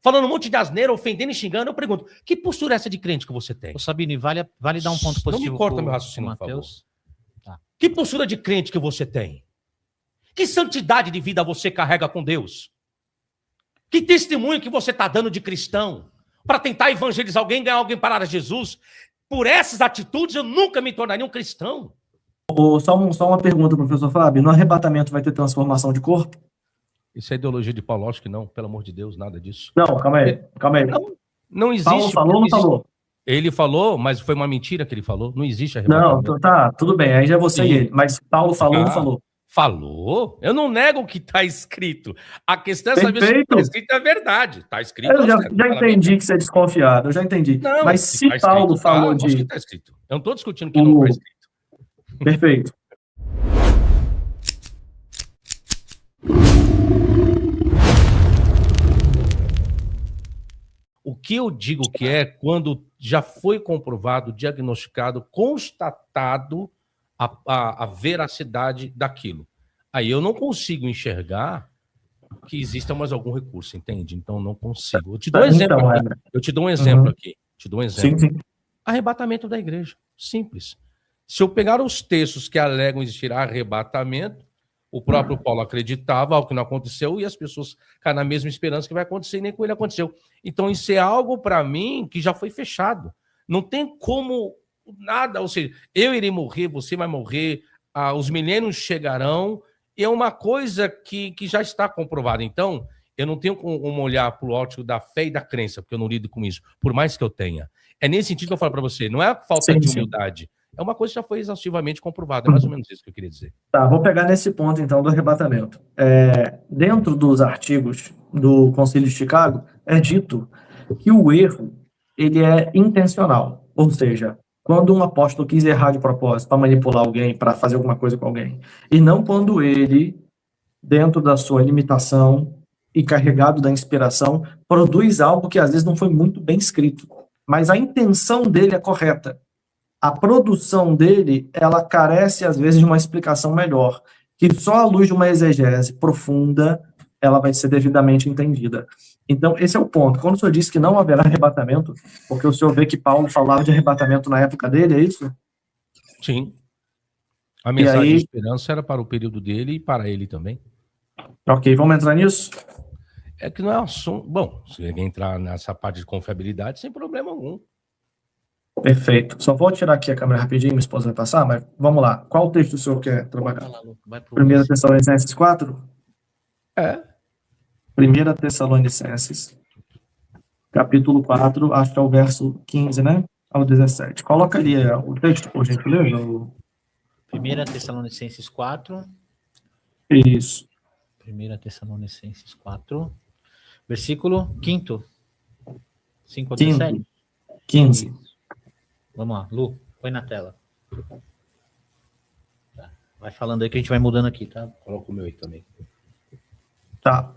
falando um monte de asneira, ofendendo e xingando. Eu pergunto, que postura é essa de crente que você tem? Ô, Sabino, vale dar um ponto positivo. Não me corta meu raciocínio, por favor. Tá. Que postura de crente que você tem? Que santidade de vida você carrega com Deus? Que testemunho que você está dando de cristão para tentar evangelizar alguém, ganhar alguém para Jesus? Por essas atitudes, eu nunca me tornaria um cristão. Só uma pergunta, professor Fábio. No arrebatamento vai ter transformação de corpo? Isso é ideologia de Paulo, acho que não. Pelo amor de Deus, nada disso. Não, calma aí. Não existe. Paulo falou ou não falou? Ele falou, mas foi uma mentira que ele falou. Não existe arrebatamento. Não, tá, tudo bem. Aí já é você e ele. Mas Paulo falou ou não falou? Falou? Eu não nego o que está escrito. A questão é saber se o que está escrito é verdade. Está escrito. Eu já entendi que você é desconfiado, eu já entendi. Não, mas se tá Paulo escrito, falou tá, de... que tá escrito. Eu não estou discutindo que não está escrito. Perfeito. O que eu digo que é quando já foi comprovado, diagnosticado, constatado a veracidade daquilo. Aí eu não consigo enxergar que exista mais algum recurso, entende? Então não consigo. Eu te dou um exemplo aqui. Eu te dou um exemplo aqui. Te dou um exemplo. Sim. Arrebatamento da igreja. Simples. Se eu pegar os textos que alegam existir arrebatamento, o próprio Paulo acreditava, algo que não aconteceu, e as pessoas caem na mesma esperança que vai acontecer, e nem com ele aconteceu. Então isso é algo para mim que já foi fechado. Não tem como nada, ou seja, eu irei morrer, você vai morrer, os milênios chegarão, e é uma coisa que já está comprovada. Então, eu não tenho como olhar para o ótico da fé e da crença, porque eu não lido com isso, por mais que eu tenha. É nesse sentido que eu falo para você, não é falta de humildade, é uma coisa que já foi exaustivamente comprovada, é mais ou menos isso que eu queria dizer. Tá, vou pegar nesse ponto, então, do arrebatamento. Dentro dos artigos do Concílio de Chicago, é dito que o erro, ele é intencional, ou seja, quando um apóstolo quis errar de propósito para manipular alguém, para fazer alguma coisa com alguém, e não quando ele, dentro da sua limitação e carregado da inspiração, produz algo que às vezes não foi muito bem escrito, mas a intenção dele é correta. A produção dele, ela carece às vezes de uma explicação melhor, que só à luz de uma exegese profunda, ela vai ser devidamente entendida. Então, esse é o ponto. Quando o senhor disse que não haverá arrebatamento, porque o senhor vê que Paulo falava de arrebatamento na época dele, é isso? Sim. A mensagem de esperança era para o período dele e para ele também. Ok, vamos entrar nisso? É que não é assunto... Bom, se alguém entrar nessa parte de confiabilidade, sem problema algum. Perfeito. Só vou tirar aqui a câmera rapidinho, minha esposa vai passar, mas vamos lá. Qual texto o senhor quer trabalhar? 1 Tessalonicenses 4? 1 Tessalonicenses, capítulo 4, acho que é o verso 15, né? Ao 17. Coloca ali o texto, por gentileza. 1 Tessalonicenses 4. Isso. 1 Tessalonicenses 4, versículo 5. 5 a 17. 15. Vamos lá, Lu, põe na tela. Tá. Vai falando aí que a gente vai mudando aqui, tá? Coloca o meu aí também. Tá.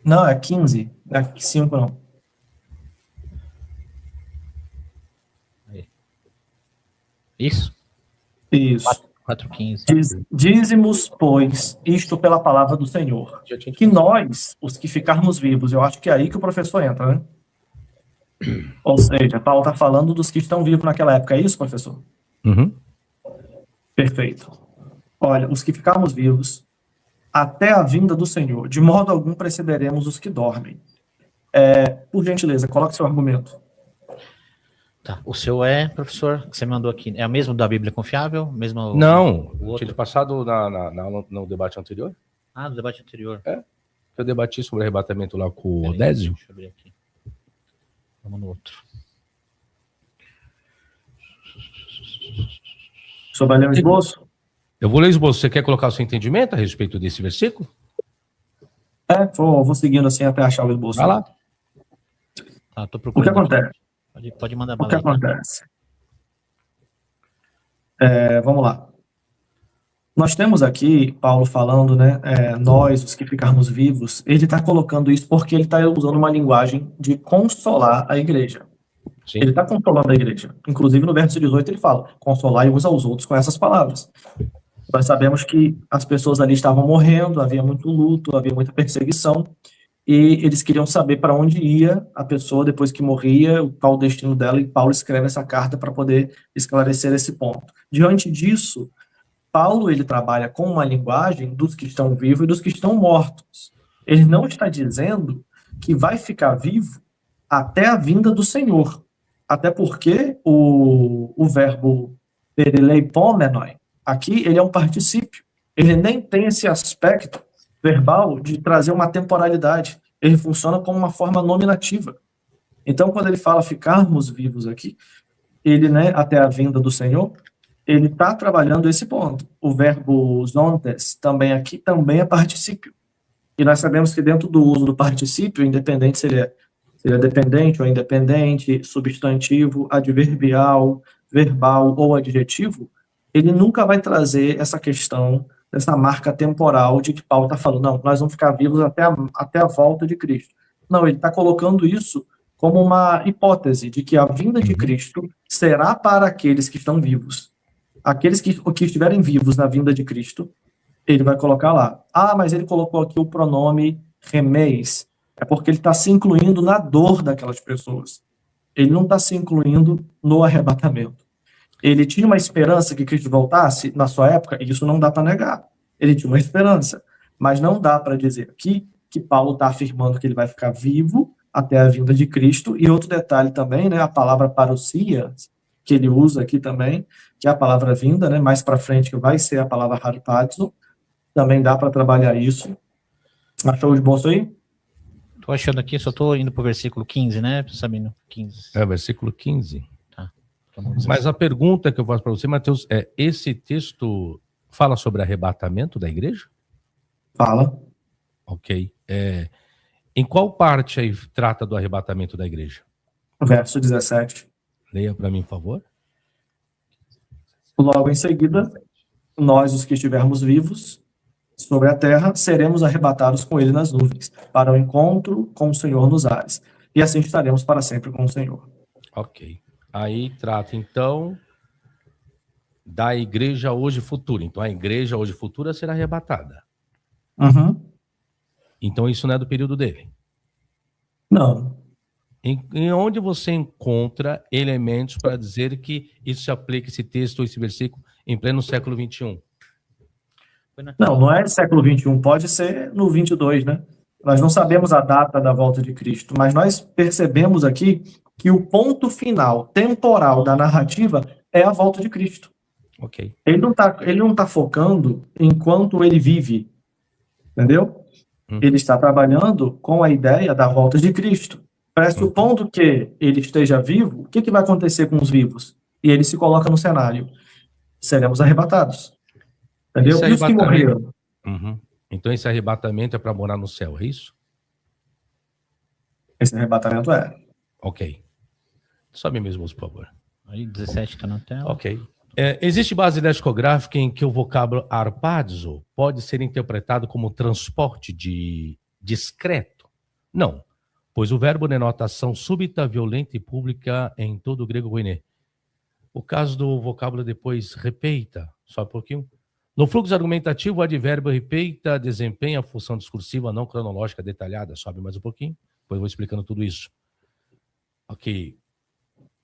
Não, é 15. Não é 5, não. Aí. Isso? Isso. 4:15. Dízimos, pois, isto pela palavra do Senhor, que nós, os que ficarmos vivos, eu acho que é aí que o professor entra, né? Ou seja, Paulo está falando dos que estão vivos naquela época, é isso, professor? Uhum. Perfeito. Olha, os que ficarmos vivos até a vinda do Senhor, de modo algum precederemos os que dormem. Por gentileza, coloque seu argumento. Tá. O seu professor, que você mandou aqui, é o mesmo da Bíblia Confiável? Mesmo Não, tinha passado no debate anterior. No debate anterior. Eu debati sobre arrebatamento lá com o Odésio. Deixa eu abrir aqui. Vamos no outro. O senhor vai ler o esboço? Eu vou ler o esboço. Você quer colocar o seu entendimento a respeito desse versículo? Vou seguindo assim até achar o esboço. Vai lá. Tô O que acontece? Pode mandar bala. O que acontece? Vamos lá. Nós temos aqui Paulo falando, né? Nós, os que ficarmos vivos, ele está colocando isso porque ele está usando uma linguagem de consolar a igreja. Sim. Ele está consolando a igreja. Inclusive, no verso 18, ele fala: consolai uns aos outros com essas palavras. Nós sabemos que as pessoas ali estavam morrendo, havia muito luto, havia muita perseguição, e eles queriam saber para onde ia a pessoa depois que morria, qual o destino dela, e Paulo escreve essa carta para poder esclarecer esse ponto. Diante disso, Paulo ele trabalha com uma linguagem dos que estão vivos e dos que estão mortos. Ele não está dizendo que vai ficar vivo até a vinda do Senhor. Até porque o verbo perileipomenoi, aqui ele é um particípio. Ele nem tem esse aspecto verbal de trazer uma temporalidade. Ele funciona como uma forma nominativa. Então, quando ele fala ficarmos vivos aqui, ele, né, até a vinda do Senhor, ele está trabalhando esse ponto. O verbo zontes também aqui também é particípio. E nós sabemos que dentro do uso do particípio, independente se ele é dependente ou independente, substantivo, adverbial, verbal ou adjetivo, ele nunca vai trazer essa questão dessa marca temporal de que Paulo está falando, não, nós vamos ficar vivos até a volta de Cristo. Não, ele está colocando isso como uma hipótese de que a vinda de Cristo será para aqueles que estão vivos. Aqueles que estiverem vivos na vinda de Cristo, ele vai colocar lá. Ah, mas ele colocou aqui o pronome remeis. É porque ele está se incluindo na dor daquelas pessoas. Ele não está se incluindo no arrebatamento. Ele tinha uma esperança que Cristo voltasse na sua época, e isso não dá para negar. Ele tinha uma esperança, mas não dá para dizer aqui que Paulo está afirmando que ele vai ficar vivo até a vinda de Cristo. E outro detalhe também, né, a palavra parousia, que ele usa aqui também, que é a palavra vinda, né, mais para frente que vai ser a palavra harpazo, também dá para trabalhar isso. Achou de bolso aí? Tô achando aqui, só tô indo pro versículo 15, né, Sabino? 15. É, versículo 15. Tá. Mas a pergunta que eu faço para você, Mateus, é: esse texto fala sobre arrebatamento da igreja? Fala. Ok. Em qual parte aí trata do arrebatamento da igreja? Verso 17. Leia para mim, por favor. Logo em seguida, nós, os que estivermos vivos sobre a terra, seremos arrebatados com ele nas nuvens, para o encontro com o Senhor nos ares. E assim estaremos para sempre com o Senhor. Ok. Aí trata, então, da igreja hoje futura. Então, a igreja hoje futura será arrebatada. Uhum. Então, isso não é do período dele. Não. Em onde você encontra elementos para dizer que isso se aplica, esse texto ou esse versículo, em pleno século XXI? Não é século XXI, pode ser no 22, né? Nós não sabemos a data da volta de Cristo, mas nós percebemos aqui que o ponto final, temporal da narrativa é a volta de Cristo. Ok. Ele não tá focando enquanto ele vive, entendeu? Ele está trabalhando com a ideia da volta de Cristo. Pressupondo que ele esteja vivo, o que vai acontecer com os vivos? E ele se coloca no cenário. Seremos arrebatados. Entendeu? E os que morreram? Uhum. Então esse arrebatamento é para morar no céu, é isso? Esse arrebatamento é. Ok. Sobe mesmo, por favor. Aí 17 está na tela. Ok. Existe base lexicográfica em que o vocábulo arpazo pode ser interpretado como transporte de discreto? Não, pois o verbo denota ação súbita, violenta e pública em todo o grego koiné. O caso do vocábulo depois repeita, só um pouquinho. No fluxo argumentativo, o advérbio repeita desempenha a função discursiva não cronológica detalhada. Sobe mais um pouquinho, depois eu vou explicando tudo isso. Ok.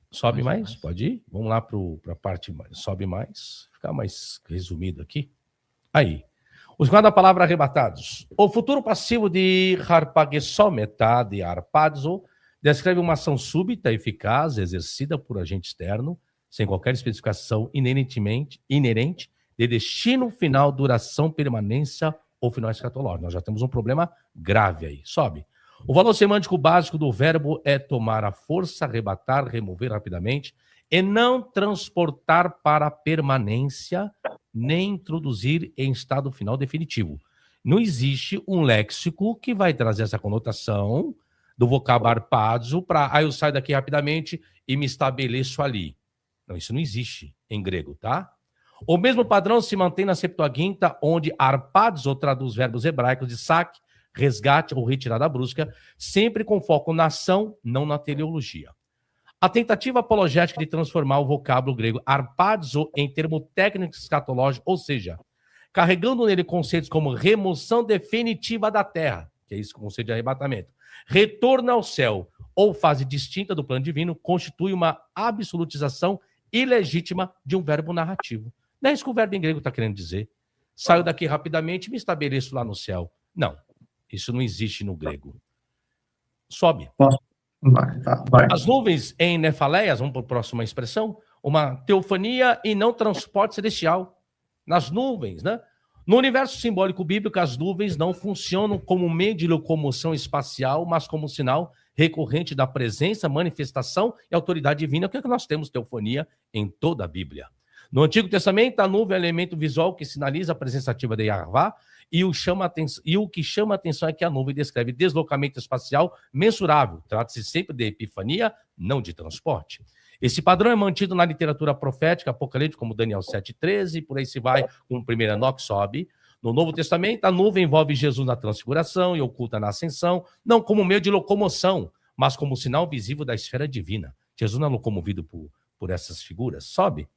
Sobe mais? Pode ir? Vamos lá para a parte mais. Sobe mais. Ficar mais resumido aqui. Aí. Os da palavra arrebatados. O futuro passivo de harpagesometa, de arpazo, descreve uma ação súbita, eficaz, exercida por agente externo, sem qualquer especificação inerente de destino, final, duração, permanência ou final escatológico. Nós já temos um problema grave aí. Sobe. O valor semântico básico do verbo é tomar a força, arrebatar, remover rapidamente e não transportar para permanência nem introduzir em estado final definitivo. Não existe um léxico que vai trazer essa conotação do vocábulo arpazo para eu saio daqui rapidamente e me estabeleço ali. Não, isso não existe em grego, tá? O mesmo padrão se mantém na Septuaginta, onde arpazo traduz verbos hebraicos de saque, resgate ou retirada brusca, sempre com foco na ação, não na teleologia. A tentativa apologética de transformar o vocábulo grego arpazo em termo técnico escatológico, ou seja, carregando nele conceitos como remoção definitiva da terra, que é isso que o conceito de arrebatamento. Retorno ao céu, ou fase distinta do plano divino, constitui uma absolutização ilegítima de um verbo narrativo. Não é isso que o verbo em grego está querendo dizer. Saio daqui rapidamente e me estabeleço lá no céu. Não, isso não existe no grego. Sobe. Vai. As nuvens em nefaleias, vamos para a próxima expressão, uma teofania e não transporte celestial. Nas nuvens, né? No universo simbólico bíblico, as nuvens não funcionam como meio de locomoção espacial, mas como sinal recorrente da presença, manifestação e autoridade divina, que é que nós temos teofania em toda a Bíblia. No Antigo Testamento, a nuvem é um elemento visual que sinaliza a presença ativa de Yahavá, e o que chama a atenção é que a nuvem descreve deslocamento espacial mensurável. Trata-se sempre de epifania, não de transporte. Esse padrão é mantido na literatura profética, apocalíptica, como Daniel 7,13, por aí se vai, com o primeiro Enoque sobe. No Novo Testamento, a nuvem envolve Jesus na transfiguração e oculta na ascensão, não como meio de locomoção, mas como sinal visível da esfera divina. Jesus não é locomovido por essas figuras. Sobe.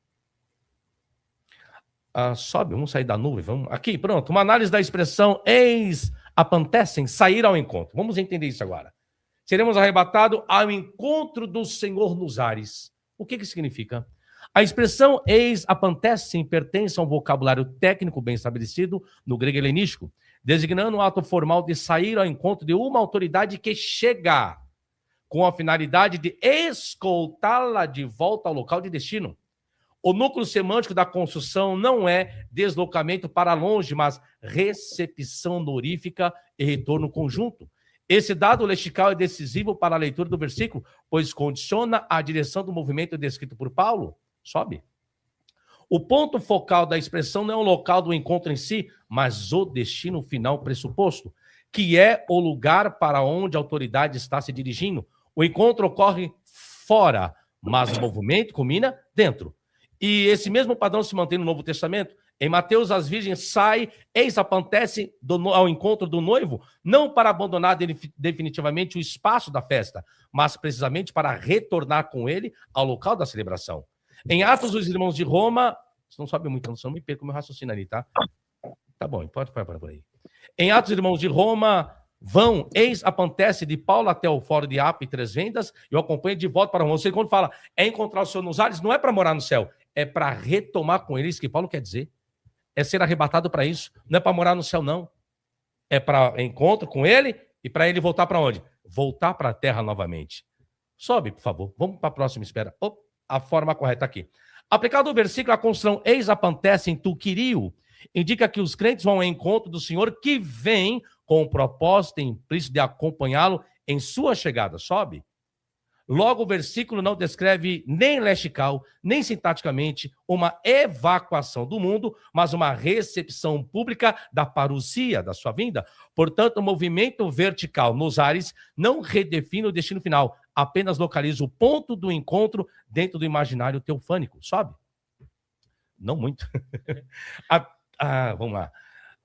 Sobe, vamos sair da nuvem, vamos. Aqui, pronto, uma análise da expressão eis apantecem, sair ao encontro. Vamos entender isso agora. Seremos arrebatados ao encontro do Senhor nos ares. O que significa? A expressão eis apantecem pertence a um vocabulário técnico bem estabelecido no grego helenístico, designando o ato formal de sair ao encontro de uma autoridade que chega, com a finalidade de escoltá-la de volta ao local de destino. O núcleo semântico da construção não é deslocamento para longe, mas recepção honorífica e retorno conjunto. Esse dado lexical é decisivo para a leitura do versículo, pois condiciona a direção do movimento descrito por Paulo. Sobe. O ponto focal da expressão não é o local do encontro em si, mas o destino final pressuposto, que é o lugar para onde a autoridade está se dirigindo. O encontro ocorre fora, mas o movimento culmina dentro. E esse mesmo padrão se mantém no Novo Testamento. Em Mateus, as virgens saem, eis apantece ao encontro do noivo, não para abandonar definitivamente o espaço da festa, mas precisamente para retornar com ele ao local da celebração. Em Atos dos Irmãos de Roma, você não sabe muito, não me perco meu raciocínio ali, tá? Tá bom, pode parar por aí. Em Atos dos Irmãos de Roma, vão, eis apantece de Paulo até o fórum de Ape e 3 vendas, e o acompanha de volta para Roma. Você, quando fala encontrar o Senhor nos ares, não é para morar no céu, é para retomar com ele, isso que Paulo quer dizer. É ser arrebatado para isso. Não é para morar no céu, não. É para encontro com ele e para ele voltar para onde? Voltar para a terra novamente. Sobe, por favor. Vamos para a próxima espera. A forma correta aqui. Aplicado o versículo, a construção eis apantece em tu querio, indica que os crentes vão ao encontro do Senhor que vem com o propósito implícito de acompanhá-lo em sua chegada. Sobe. Logo, o versículo não descreve nem lexical, nem sintaticamente uma evacuação do mundo, mas uma recepção pública da parousia, da sua vinda. Portanto, o movimento vertical nos ares não redefine o destino final, apenas localiza o ponto do encontro dentro do imaginário teofânico. Sobe? Não muito. Vamos lá.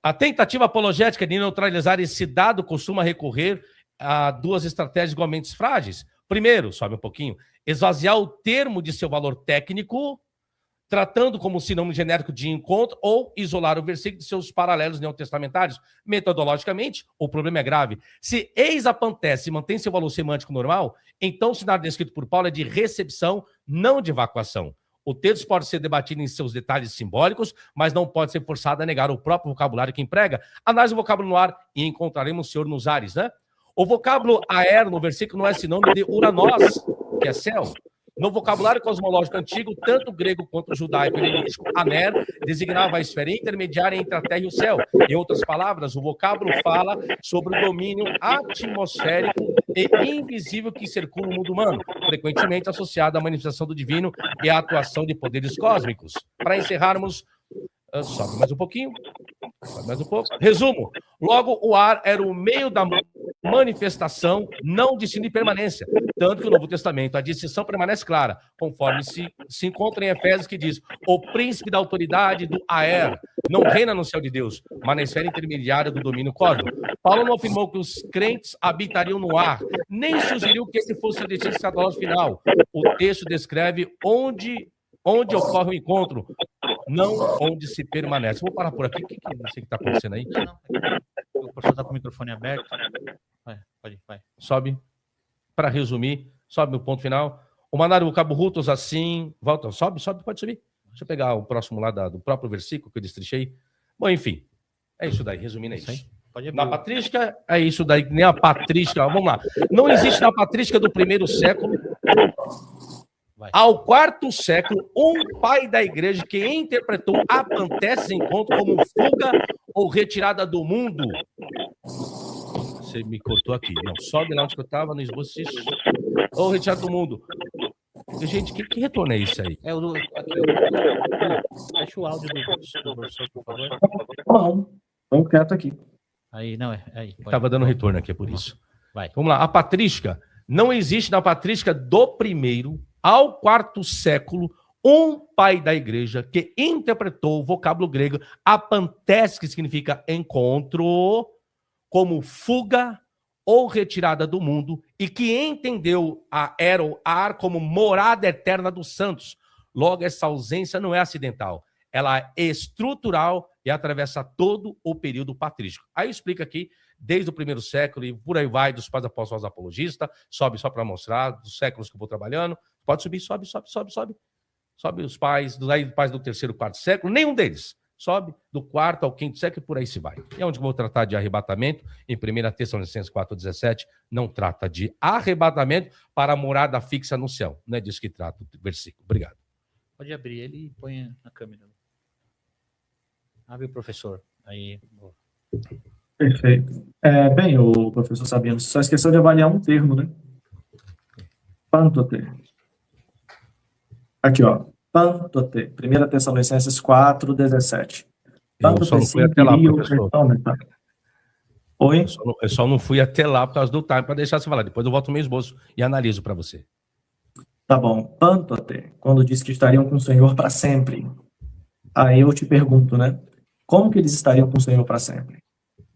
A tentativa apologética de neutralizar esse dado costuma recorrer a 2 estratégias igualmente frágeis. Primeiro, sobe um pouquinho, esvaziar o termo de seu valor técnico, tratando como sinônimo genérico de encontro, ou isolar o versículo de seus paralelos neotestamentários. Metodologicamente, o problema é grave. Se eis apantece e mantém seu valor semântico normal, então o cenário descrito por Paulo é de recepção, não de evacuação. O texto pode ser debatido em seus detalhes simbólicos, mas não pode ser forçado a negar o próprio vocabulário que emprega. Análise o vocábulo no ar e encontraremos o Senhor nos ares, né? O vocábulo aer no versículo não é sinônimo de uranos, que é céu. No vocabulário cosmológico antigo, tanto o grego quanto o judaico helenístico, aner designava a esfera intermediária entre a terra e o céu. Em outras palavras, o vocábulo fala sobre o domínio atmosférico e invisível que circula o mundo humano, frequentemente associado à manifestação do divino e à atuação de poderes cósmicos. Para encerrarmos, sobe mais um pouquinho. Mais um pouco. Resumo. Logo, o ar era o meio da manifestação, não destino de permanência. Tanto que o Novo Testamento, a distinção permanece clara, conforme se encontra em Efésios, que diz: o príncipe da autoridade do Aer não reina no céu de Deus, mas na esfera intermediária do domínio cósmico. Paulo não afirmou que os crentes habitariam no ar, nem sugeriu que esse fosse o destino escatológico final. O texto descreve onde ocorre o encontro, não onde se permanece. Vou parar por aqui. O que está acontecendo aí? O professor está com o microfone aberto. Vai. Sobe. Para resumir, sobe no ponto final. O Manário, o Cabo Rutos, assim. Volta, sobe, pode subir. Deixa eu pegar o próximo lá do próprio versículo que eu destrichei. Bom, enfim. É isso daí, resumindo, é isso. Na patrística, é isso daí, nem a patrística. Vamos lá. Não existe na patrística do primeiro século ao quarto século um pai da igreja que interpretou a Panteces encontro como fuga ou retirada do mundo. Você me cortou aqui. Não, sobe lá onde eu estava, no esboço. Ou retirada do mundo. Gente, que retorno é isso aí? É o do. Fecha o áudio do professor, por favor. Não, vamos quieto aqui. Aí, não, aí. Estava dando retorno aqui, é por isso. Vai. Vamos lá. A patrística. Não existe na patrística do primeiro ao quarto século um pai da igreja que interpretou o vocábulo grego apantes, que significa encontro, como fuga ou retirada do mundo, e que entendeu a ar como morada eterna dos santos. Logo, essa ausência não é acidental, ela é estrutural e atravessa todo o período patrístico. Aí explica aqui, desde o primeiro século e por aí vai, dos pais apóstolos apologistas, sobe só para mostrar, dos séculos que eu vou trabalhando, pode subir, sobe. Sobe os pais, pais do terceiro, quarto século, nenhum deles. Sobe do quarto ao quinto século e por aí se vai. E onde eu vou tratar de arrebatamento, em 1 Tessalonicenses 4,17, não trata de arrebatamento para a morada fixa no céu. Não é disso que trata o versículo. Obrigado. Pode abrir ele e põe na câmera. Abre o professor. Aí. Perfeito. Bem, o professor Sabino só esqueceu de avaliar um termo, né? Pantote. Aqui, ó. Pantote. 1 Tessalonicenses 4,17. Eu só não fui até lá, professor. Oi? Eu só não fui até lá por causa do time, para deixar você falar. Depois eu volto no meu esboço e analiso para você. Tá bom. Pantote, quando diz que estariam com o Senhor para sempre. Aí eu te pergunto, né? Como que eles estariam com o Senhor para sempre?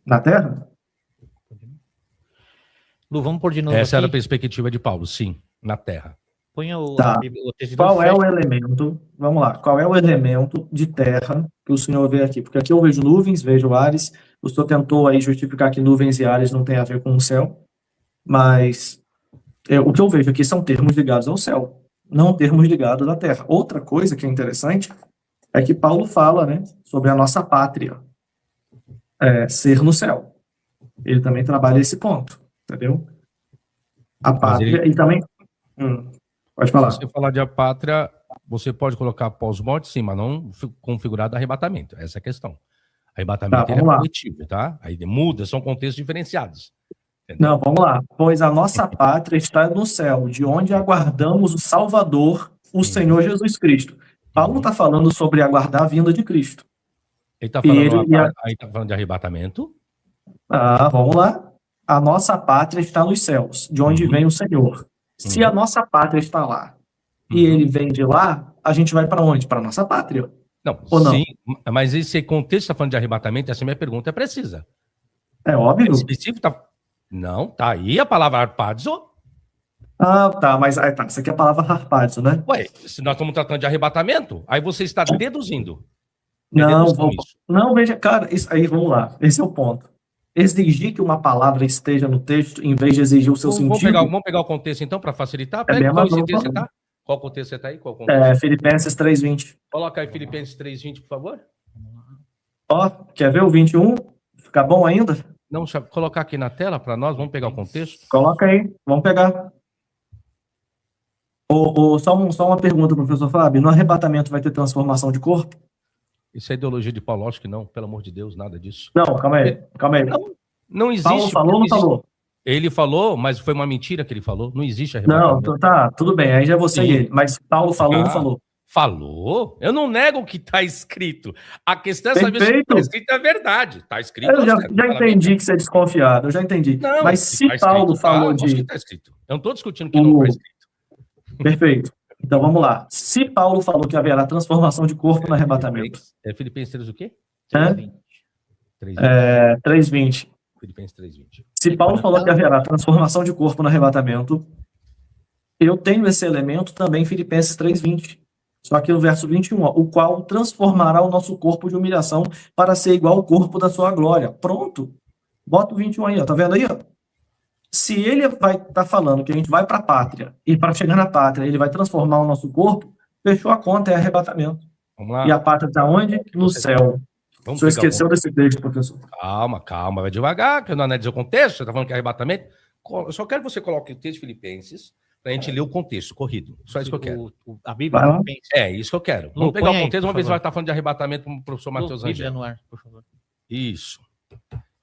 Na Terra? Lu, vamos pôr de novo. Essa aqui. era a perspectiva de Paulo, sim, na Terra. Ponha o texto. Qual é o elemento? Vamos lá. Qual é o elemento de terra que o senhor vê aqui? Porque aqui eu vejo nuvens, vejo ares. O senhor tentou aí justificar que nuvens e ares não tem a ver com o céu, mas o que eu vejo aqui são termos ligados ao céu, não termos ligados à terra. Outra coisa que é interessante é que Paulo fala, né, sobre a nossa pátria ser no céu. Ele também trabalha esse ponto, entendeu? A pátria e também... Pode falar. Se você falar de a pátria, você pode colocar pós-morte, sim, mas não configurado arrebatamento. Essa é a questão. Arrebatamento é coletivo, tá? Aí muda, são contextos diferenciados. Entendeu? Não, vamos lá. Pois a nossa pátria está no céu, de onde aguardamos o Salvador, o Senhor Jesus Cristo. Paulo está falando sobre aguardar a vinda de Cristo. Ele está falando, aí tá falando de arrebatamento? Vamos lá. A nossa pátria está nos céus, de onde vem o Senhor. Se a nossa pátria está lá e ele vem de lá, a gente vai para onde? Para a nossa pátria. Não, sim, mas esse contexto está falando de arrebatamento, essa minha pergunta é precisa. É óbvio. Específico tá... Não, tá aí a palavra harpazo. Tá, mas isso aqui é a palavra harpazo, né? Ué, se nós estamos tratando de arrebatamento, aí você está deduzindo. Não, veja, cara, isso aí, vamos lá, esse é o ponto. Exigir que uma palavra esteja no texto, em vez de exigir o seu sentido... Vamos pegar o contexto, então, para facilitar? Qual contexto você está? Qual contexto você está aí? Qual Filipenses 3:20. Coloca aí Filipenses 3:20, por favor. Quer ver o 21? Fica bom ainda? Não, deixa eu colocar aqui na tela para nós, vamos pegar o contexto. Coloca aí, vamos pegar. Só uma pergunta, professor Fábio. No arrebatamento vai ter transformação de corpo? Isso é ideologia de Paulo, acho que não, pelo amor de Deus, nada disso. Não, calma aí. Não existe. Paulo falou ou não falou? Ele falou, mas foi uma mentira que ele falou. Não existe arrebatamento. Não, tá, tudo bem, aí já é você e ele. Mas Paulo falou ou não falou? Falou? Eu não nego o que está escrito. A questão é saber se o que está escrito é verdade. Está escrito. Eu já entendi que você é desconfiado, eu já entendi. Não, mas se Paulo falou de... Está escrito. Eu não estou discutindo que não está escrito. Perfeito. Então vamos lá. Se Paulo falou que haverá transformação de corpo no arrebatamento. Filipenses 3 o quê? 3:20. Filipenses 3:20. Se Paulo falou que haverá transformação de corpo no arrebatamento, eu tenho esse elemento também em Filipenses 3:20. Só que no verso 21, o qual transformará o nosso corpo de humilhação para ser igual ao corpo da sua glória. Pronto. Bota o 21 aí, ó. Tá vendo aí, ó? Se ele vai estar falando que a gente vai para a pátria, e para chegar na pátria ele vai transformar o nosso corpo, fechou a conta, é arrebatamento. Vamos lá. E a pátria está onde? No céu. O Vamos senhor pegar esqueceu desse texto, professor. Calma, vai devagar, que eu não analisei o contexto, você está falando que é arrebatamento. Eu só quero que você coloque o texto de Filipenses para a gente ler o contexto corrido. Só isso que eu quero. A Bíblia Vai lá. Filipenses. É, isso que eu quero. Lu, Vamos pegar põe o aí, contexto, por vamos ver se favor. vai estar falando de arrebatamento com o professor Matheus Bíblia Angel. no ar, por favor. Isso.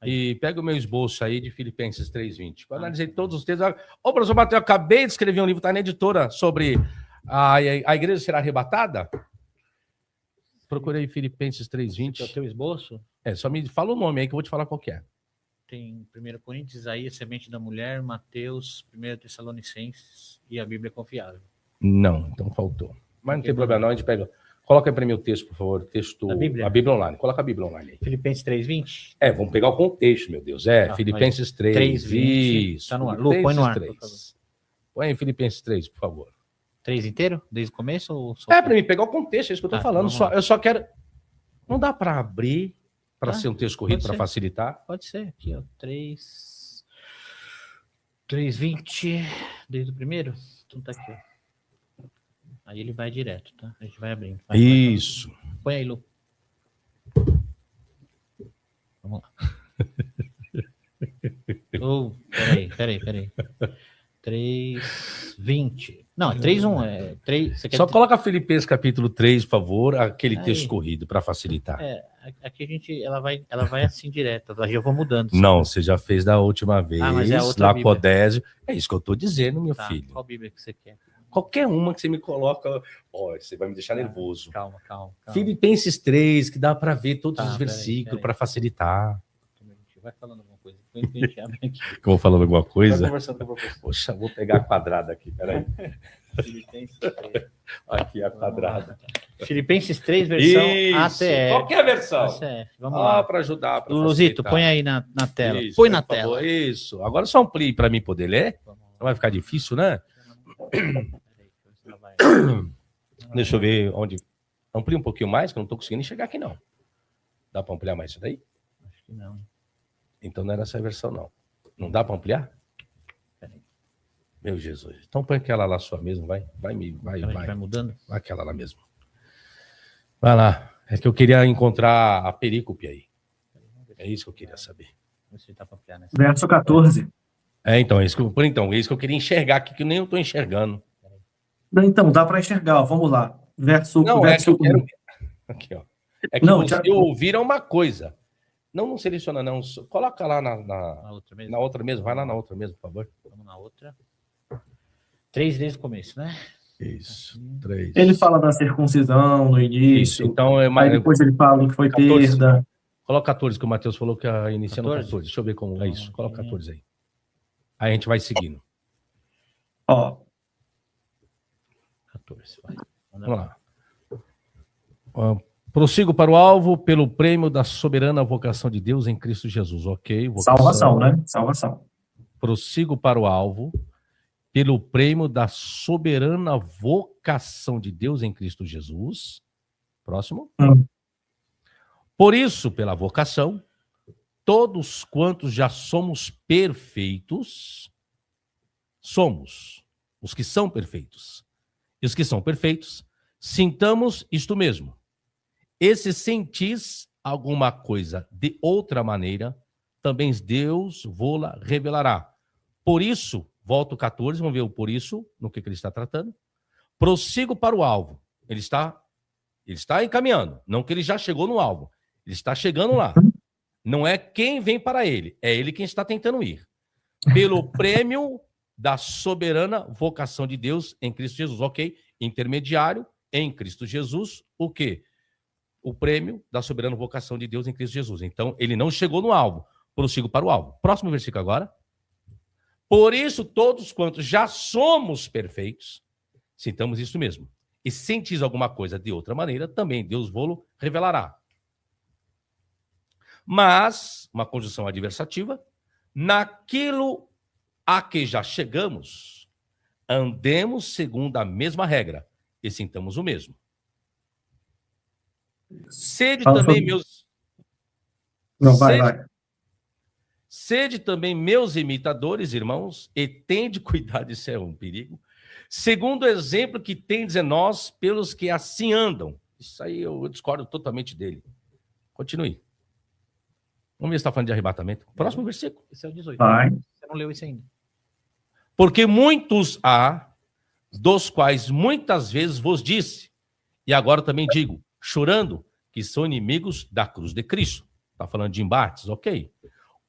E pega o meu esboço aí de Filipenses 3:20. Eu analisei todos os textos. Ô, professor Matheus, eu acabei de escrever um livro, está na editora, sobre a igreja será arrebatada? Procurei Filipenses É o 3:20. teu esboço? Só me fala o nome aí que eu vou te falar qual que é. Tem 1 Coríntios, Isaías, Semente da Mulher, Mateus, 1 Tessalonicenses e a Bíblia Confiável. Não, então faltou. Mas não tem problema não, a gente pega. Coloca aí para mim o texto, por favor. O texto, A Bíblia? A Bíblia online. Coloca a Bíblia online aí. Filipenses 3:20? Vamos pegar o contexto, meu Deus. Filipenses 3. 3:20. Isso. Tá no ar. Lu, põe no ar, por favor. 3. Põe aí Filipenses 3, por favor. 3 inteiro? Desde o começo? Ou só... Para mim pegar o contexto, é isso que eu tô Tá, falando. vamos lá. Eu só quero. Não dá para abrir para Ah, ser um texto corrido pode para ser. facilitar? Pode ser, aqui, ó. 3:20, desde o primeiro? Então tá aqui, ó. Aí ele vai direto, tá? A gente vai abrindo. Vai. Isso. Põe aí, Lu. Vamos lá. Peraí. 3:20. Não, é 3:1. É 3. Você quer Só coloca Filipenses capítulo 3, por favor, aquele Aí. texto corrido para facilitar. Aqui a gente. Ela vai assim direto. Aí eu vou mudando. Não, você já fez da última vez, mas é a outra lá Bíblia. Codésio. É isso que eu tô dizendo, meu Tá, filho. qual Bíblia que você quer? Qualquer uma que você me coloca, você vai me deixar nervoso. Calma. Filipenses 3, que dá para ver todos Tá, os versículos peraí. para facilitar. Vai falando alguma coisa. Enquanto a gente abre aqui. Que eu vou falando alguma Vai coisa? conversando com o professor. Poxa, vou pegar a quadrada aqui, peraí. Filipenses 3. Aqui a quadrada. Filipenses 3, versão Isso. ATF. Qualquer versão. ACF. Vamos lá. Para ajudar, para Luzito, facilitar. põe aí na tela. Isso, põe por na favor. tela. Isso. Agora só amplie para mim poder ler. Vamos lá. Não vai ficar difícil, né? Deixa eu ver onde. Amplia um pouquinho mais, que eu não estou conseguindo enxergar aqui, não. Dá para ampliar mais isso daí? Acho que não. Então não era essa versão, não. Não dá para ampliar? Peraí. Meu Jesus. Então põe aquela lá sua mesmo, vai. A gente vai mudando? Vai aquela lá mesmo. Vai lá. É que eu queria encontrar a perícope aí. É isso que eu queria saber. Vamos ver se dá pra ampliar nessa. Verso 14. Então, é isso que eu queria enxergar aqui, que nem eu estou enxergando. Então, dá para enxergar, ó, vamos lá. Verso Não, é que eu 1. quero. Aqui, ó. É que Não, você Thiago. ouviram uma coisa. Não seleciona, não. Coloca lá Na outra mesmo? na outra mesmo. Vai lá na outra mesmo, por favor. Vamos na outra. 3 desde o começo, né? Isso. 3. Ele fala da circuncisão no Isso. início. Então, Aí depois ele fala que foi 14. perda. Coloca 14, que o Matheus falou que ia iniciando 14. 14. Deixa eu ver como é isso. Coloca 14 aí. Aí a gente vai seguindo. Ó, 14, vai. Vamos lá. Prossigo para o alvo pelo prêmio da soberana vocação de Deus em Cristo Jesus. Ok. Vocação. salvação, né? Salvação. Prossigo para o alvo pelo prêmio da soberana vocação de Deus em Cristo Jesus. Próximo. Por isso, pela vocação, todos quantos já somos perfeitos, somos os que são perfeitos. E os que são perfeitos, sintamos isto mesmo. E se sentis alguma coisa de outra maneira, também Deus vô-la revelará. Por isso, volto 14, vamos ver o por isso, no que ele está tratando. Prossigo para o alvo. Ele está encaminhando, não que ele já chegou no alvo. Ele está chegando lá. Não é quem vem para ele, é ele quem está tentando ir. Pelo prêmio da soberana vocação de Deus em Cristo Jesus. Ok? Intermediário em Cristo Jesus. O quê? O prêmio da soberana vocação de Deus em Cristo Jesus. Então, ele não chegou no alvo. Prossigo para o alvo. Próximo versículo agora. Por isso, todos quantos já somos perfeitos, sintamos isso mesmo. E sentis alguma coisa de outra maneira, também Deus vô-lo revelará. Mas, uma conjunção adversativa, naquilo a que já chegamos, andemos segundo a mesma regra e sintamos o mesmo. Sede Fala também, sobre- meus... Não, Sede- vai. Sede também meus imitadores, irmãos, e tende cuidado, isso é um perigo, segundo o exemplo que tendes em nós, pelos que assim andam. Isso aí eu discordo totalmente dele. Continue. Vamos ver se está falando de arrebatamento. Próximo versículo. Esse é o 18. Vai. Você não leu isso ainda. Porque muitos há, dos quais muitas vezes vos disse, e agora também digo, chorando, que são inimigos da cruz de Cristo. Está falando de embates, ok.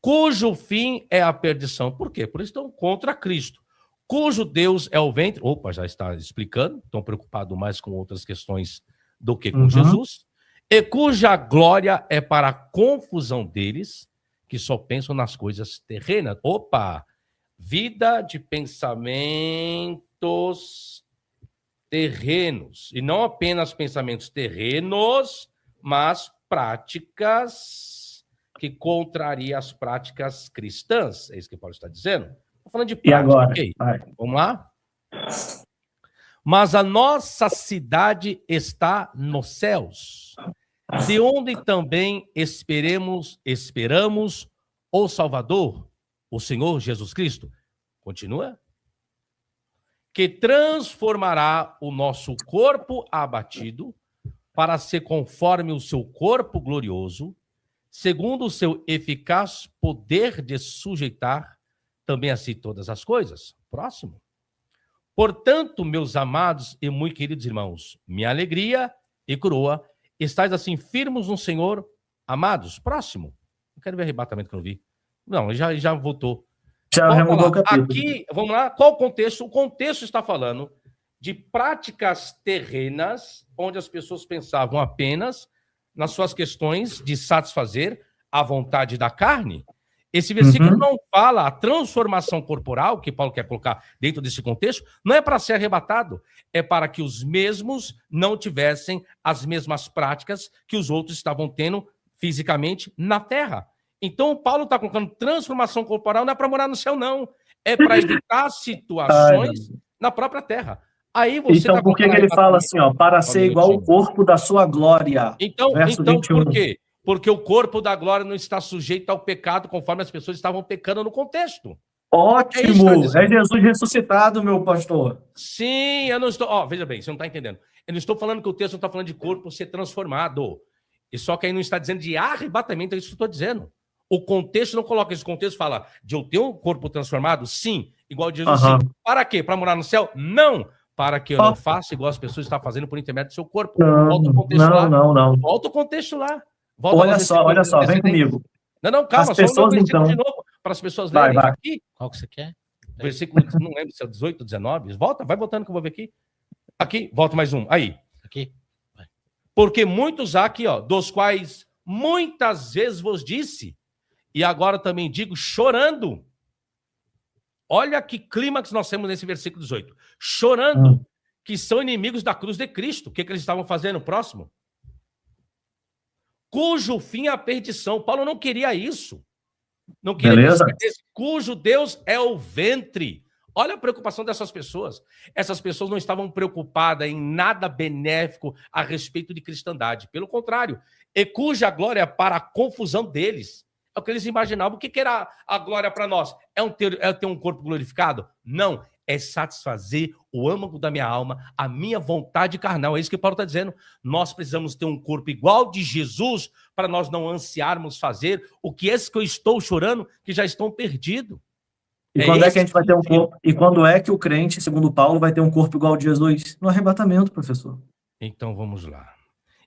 Cujo fim é a perdição. Por quê? Por isso estão contra Cristo. Cujo Deus é o ventre. Opa, já está explicando. Estão preocupados mais com outras questões do que com Jesus. E cuja glória é para a confusão deles, que só pensam nas coisas terrenas. Opa! Vida de pensamentos terrenos. E não apenas pensamentos terrenos, mas práticas que contraria as práticas cristãs. É isso que Paulo está dizendo. Estou falando de prática. E agora? Okay. Vai. Vamos lá? Mas a nossa cidade está nos céus, de onde também esperamos o Salvador, o Senhor Jesus Cristo. Continua. Que transformará o nosso corpo abatido para ser conforme o seu corpo glorioso, segundo o seu eficaz poder de sujeitar também a si todas as coisas. Próximo. Portanto, meus amados e muito queridos irmãos, minha alegria e coroa, estáis assim firmes no Senhor, amados. Próximo. Não quero ver arrebatamento que eu não vi. Não, já voltou. Já remudou o capítulo. Aqui, vamos lá, qual o contexto? O contexto está falando de práticas terrenas, onde as pessoas pensavam apenas nas suas questões de satisfazer a vontade da carne. Esse versículo não fala a transformação corporal, que Paulo quer colocar dentro desse contexto, não é para ser arrebatado, é para que os mesmos não tivessem as mesmas práticas que os outros estavam tendo fisicamente na terra. Então, Paulo está colocando transformação corporal, não é para morar no céu, não. É para evitar situações na própria terra. Aí você então, por que ele fala assim, ó, para ser igual ao corpo da sua glória? Então, Verso 21. Por quê? Porque o corpo da glória não está sujeito ao pecado, conforme as pessoas estavam pecando no contexto. Ótimo! É Jesus ressuscitado, meu pastor. Sim, eu não estou... Ó, veja bem, você não está entendendo. Eu não estou falando que o texto não está falando de corpo ser transformado. E só que aí não está dizendo de arrebatamento, é isso que eu estou dizendo. O contexto não coloca esse contexto, fala de eu ter um corpo transformado? Sim. Igual de Jesus, sim. Para quê? Para morar no céu? Não. Para que eu não faça igual as pessoas estão fazendo por intermédio do seu corpo. Volta o contexto lá. Não. Volta o contexto lá. Olha só, vem comigo. Não, calma, as pessoas, só um então... de novo, para as pessoas lerem aqui. Qual que você quer? Versículo, não lembro se é 18, 19. Volta, vai voltando que eu vou ver aqui. Aqui, volta mais um. Aí. Aqui. Vai. Porque muitos há aqui, ó, dos quais muitas vezes vos disse, e agora também digo, chorando. Olha que clímax nós temos nesse versículo 18. Chorando, que são inimigos da cruz de Cristo. O que eles estavam fazendo? Próximo. Cujo fim é a perdição. Paulo não queria isso. Não queria isso. Cujo Deus é o ventre. Olha a preocupação dessas pessoas. Essas pessoas não estavam preocupadas em nada benéfico a respeito de cristandade. Pelo contrário. E cuja glória é para a confusão deles. É o que eles imaginavam. O que era a glória para nós? É ter um corpo glorificado? Não. É satisfazer o âmago da minha alma, a minha vontade carnal. É isso que Paulo está dizendo. Nós precisamos ter um corpo igual de Jesus para nós não ansiarmos fazer o que esse que eu estou chorando, que já estão perdidos. E quando é que a gente vai ter um corpo? E quando é que o crente, segundo Paulo, vai ter um corpo igual de Jesus? No arrebatamento, professor. Então vamos lá.